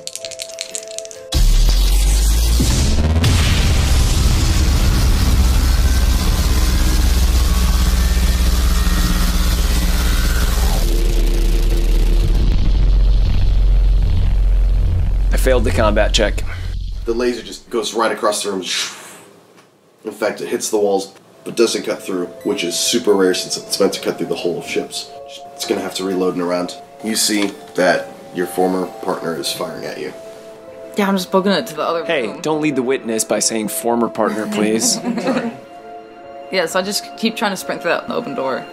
I failed the combat check. The laser just goes right across the room. In fact, it hits the walls, but doesn't cut through, which is super rare since it's meant to cut through the hull of ships. It's going to have to reload and around. You see that your former partner is firing at you. Yeah, I'm just booking it to the other Hey, room. don't lead the witness by saying former partner, please. Yeah, so I just keep trying to sprint through that open door.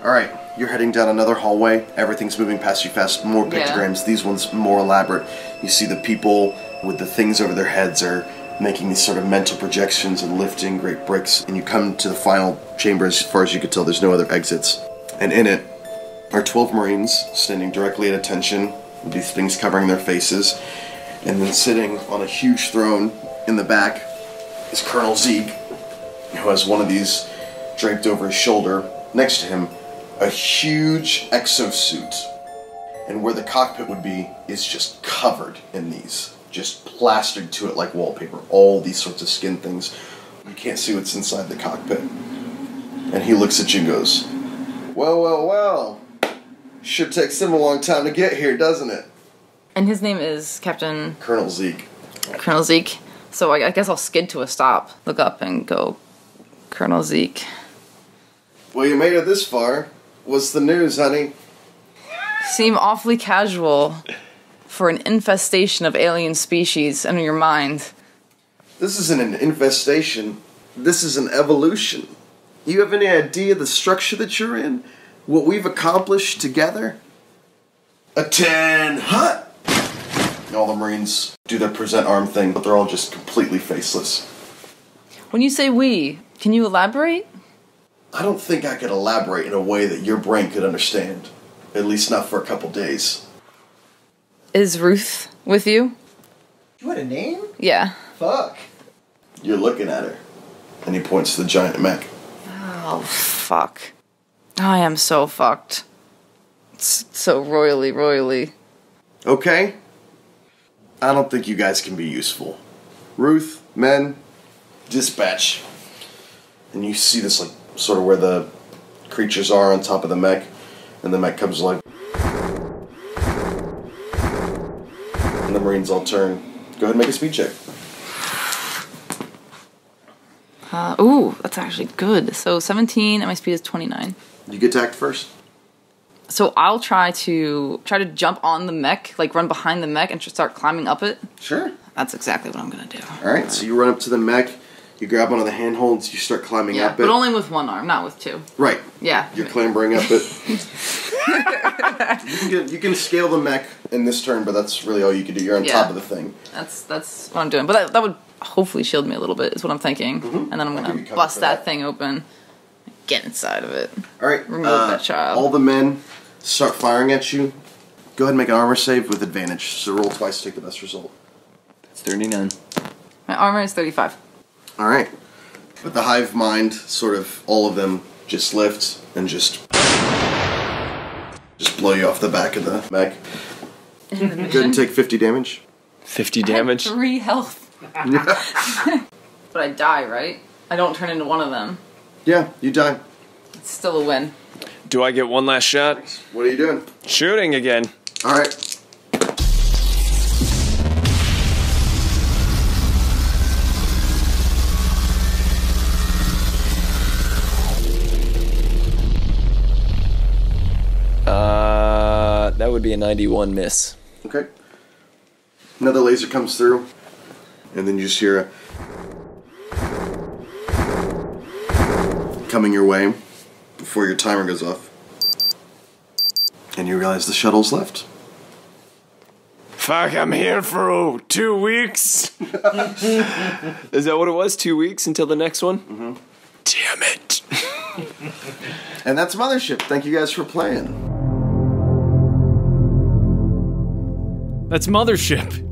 Alright, you're heading down another hallway. Everything's moving past you fast. More pictograms. These ones more elaborate. You see the people with the things over their heads are making these sort of mental projections and lifting great bricks. And you come to the final chamber. As far as you can tell, there's no other exits. And in it are 12 Marines standing directly at attention with these things covering their faces. And then sitting on a huge throne in the back is Colonel Zeke, who has one of these draped over his shoulder. Next to him, a huge exosuit. And where the cockpit would be is just covered in these. Just plastered to it like wallpaper. All these sorts of skin things. You can't see what's inside the cockpit. And he looks at you and goes, well, well, well. Sure takes him a long time to get here, doesn't it? And his name is Captain... Colonel Zeke. Colonel Zeke. So I guess I'll skid to a stop. Look up and go, Colonel Zeke. Well, you made it this far. What's the news, honey? Seem awfully casual for an infestation of alien species under your mind. This isn't an infestation. This is an evolution. You have any idea the structure that you're in? What we've accomplished together? A 10 hut! And all the Marines do their present arm thing, but they're all just completely faceless. When you say we, can you elaborate? I don't think I could elaborate in a way that your brain could understand. At least not for a couple days. Is Ruth with you? You had a name? Yeah. Fuck. You're looking at her. And he points to the giant mech. Oh, fuck. I am so fucked. It's so royally. Okay. I don't think you guys can be useful. Ruth, men, dispatch. And you see this, like, sort of where the creatures are on top of the mech. And the mech comes like... And the Marines all turn. Go ahead and make a speed check. Ooh, that's actually good. So 17 and my speed is 29. You get to act first. So I'll try to jump on the mech, like run behind the mech and just start climbing up it. Sure. That's exactly what I'm gonna do. All right, so you run up to the mech, you grab one of the handholds, you start climbing up it. But only with one arm, not with two. Right. Yeah. You're clambering up it. you can scale the mech in this turn, but that's really all you can do. You're on top of the thing. That's what I'm doing. But that would hopefully shield me a little bit, is what I'm thinking. Mm-hmm. And then I'm gonna bust that thing open, get inside of it. All right. Remove that child. All the men start firing at you. Go ahead and make an armor save with advantage. So roll twice to take the best result. It's 39. My armor is 35. All right. With the hive mind, sort of all of them just lift and just blow you off the back of the mech. Go ahead and take 50 damage. 50 damage? 3 health. But I die, right? I don't turn into one of them. Yeah, you die. It's still a win. Do I get one last shot? What are you doing? Shooting again. All right. That would be a 91 miss. Okay. Another laser comes through, and then you just hear coming your way before your timer goes off. And you realize the shuttle's left. Fuck, I'm here for 2 weeks. Is that what it was? 2 weeks until the next one? Mm-hmm. Damn it. And that's Mothership. Thank you guys for playing. That's Mothership.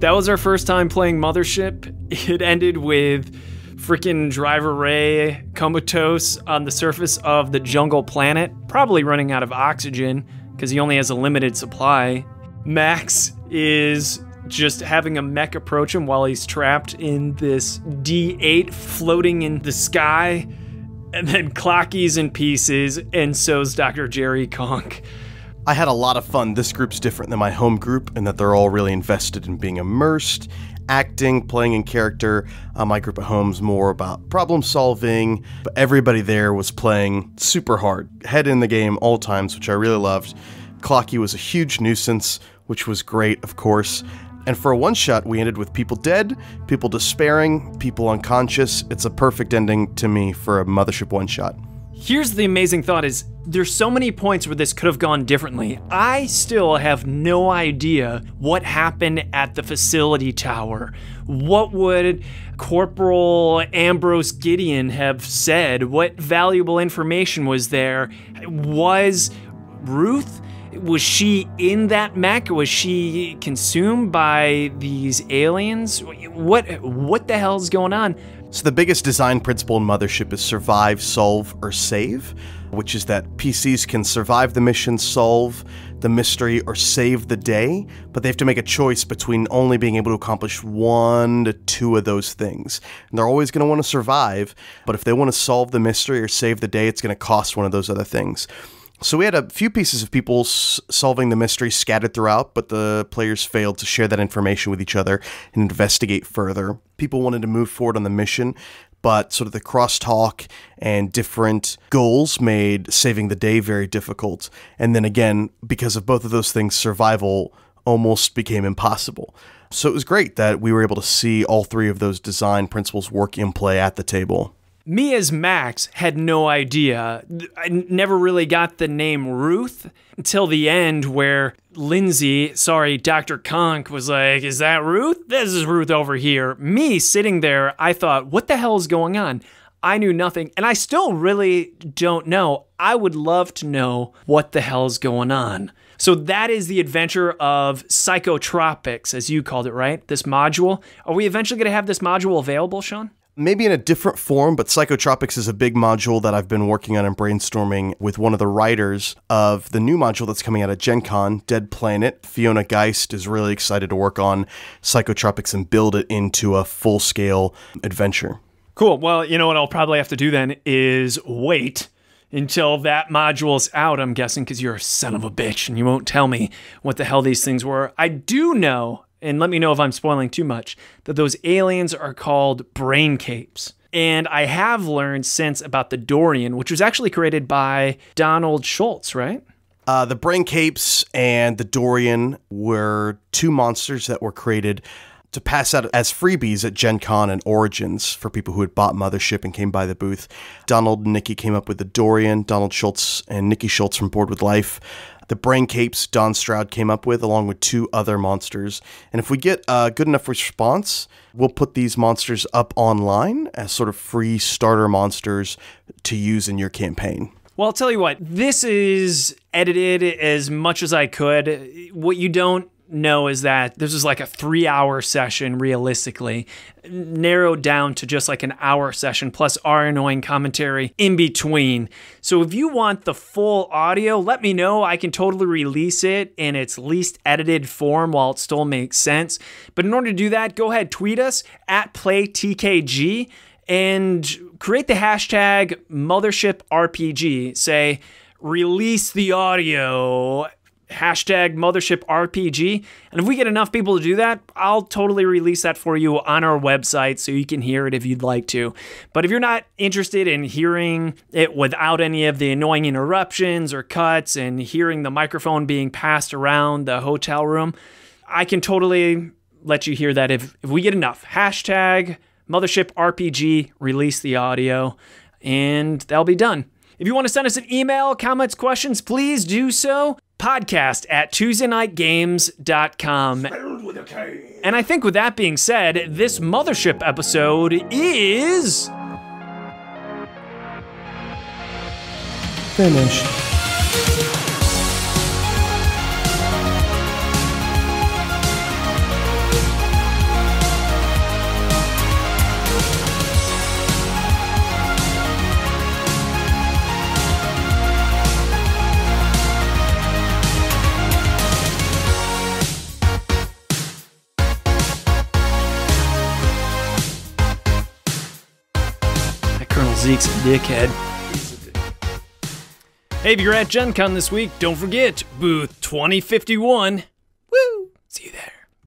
That was our first time playing Mothership. It ended with freaking Driver Ray comatose on the surface of the jungle planet, probably running out of oxygen because he only has a limited supply. Max is just having a mech approach him while he's trapped in this D8 floating in the sky. And then Clocky's in pieces, and so's Dr. Jerry Conch. I had a lot of fun. This group's different than my home group in that they're all really invested in being immersed, acting, playing in character. My group at home's more about problem solving, but everybody there was playing super hard, head in the game all times, which I really loved. Clocky was a huge nuisance, which was great, of course. And for a one-shot, we ended with people dead, people despairing, people unconscious. It's a perfect ending to me for a Mothership one-shot. Here's the amazing thought is, there's so many points where this could have gone differently. I still have no idea what happened at the facility tower. What would Corporal Ambrose Gideon have said? What valuable information was there? Was Ruth? Was she in that mech? Was she consumed by these aliens? What the hell's going on? So the biggest design principle in Mothership is survive, solve, or save, which is that PCs can survive the mission, solve the mystery, or save the day, but they have to make a choice between only being able to accomplish 1 to 2 of those things. And they're always going to want to survive, but if they want to solve the mystery or save the day, it's going to cost one of those other things. So we had a few pieces of people solving the mystery scattered throughout, but the players failed to share that information with each other and investigate further. People wanted to move forward on the mission, but sort of the crosstalk and different goals made saving the day very difficult. And then again, because of both of those things, survival almost became impossible. So it was great that we were able to see all 3 of those design principles work in play at the table. Me as Max had no idea. I never really got the name Ruth until the end where Dr. Conch was like, is that Ruth? This is Ruth over here. Me sitting there, I thought, what the hell is going on? I knew nothing, and I still really don't know. I would love to know what the hell's going on. So that is the adventure of Psychotropics, as you called it, right? This module. Are we eventually going to have this module available, Sean? Maybe in a different form, but Psychotropics is a big module that I've been working on and brainstorming with one of the writers of the new module that's coming out at Gen Con, Dead Planet. Fiona Geist is really excited to work on Psychotropics and build it into a full-scale adventure. Cool. Well, you know what I'll probably have to do then is wait until that module's out, I'm guessing, because you're a son of a bitch and you won't tell me what the hell these things were. I do know, and let me know if I'm spoiling too much, that those aliens are called brain capes. And I have learned since about the Dorian, which was actually created by Donald Schultz, right? The Brain Capes and the Dorian were two monsters that were created to pass out as freebies at Gen Con and Origins for people who had bought Mothership and came by the booth. Donald and Nikki came up with the Dorian, Donald Schultz and Nikki Schultz from Board with Life. The Brain Capes, Donn Stroud came up with, along with two other monsters. And if we get a good enough response, we'll put these monsters up online as sort of free starter monsters to use in your campaign. Well, I'll tell you what, this is edited as much as I could. What you don't know is that this is like a 3-hour session, realistically, narrowed down to just like an hour session, plus our annoying commentary in between. So if you want the full audio, let me know. I can totally release it in its least edited form while it still makes sense. But in order to do that, go ahead, tweet us at PlayTKG and create the hashtag Mothership RPG. Say, release the audio, hashtag Mothership RPG. And if we get enough people to do that, I'll totally release that for you on our website so you can hear it if you'd like to. But if you're not interested in hearing it without any of the annoying interruptions or cuts and hearing the microphone being passed around the hotel room, I can totally let you hear that if we get enough. Hashtag Mothership RPG, release the audio, and that'll be done. If you want to send us an email, comments, questions, please do so. Podcast at TuesdayNightGames.com. And I think with that being said, this Mothership episode is finished. Zeke's a dickhead. Hey, if you're at Gen Con this week, don't forget, booth 2051.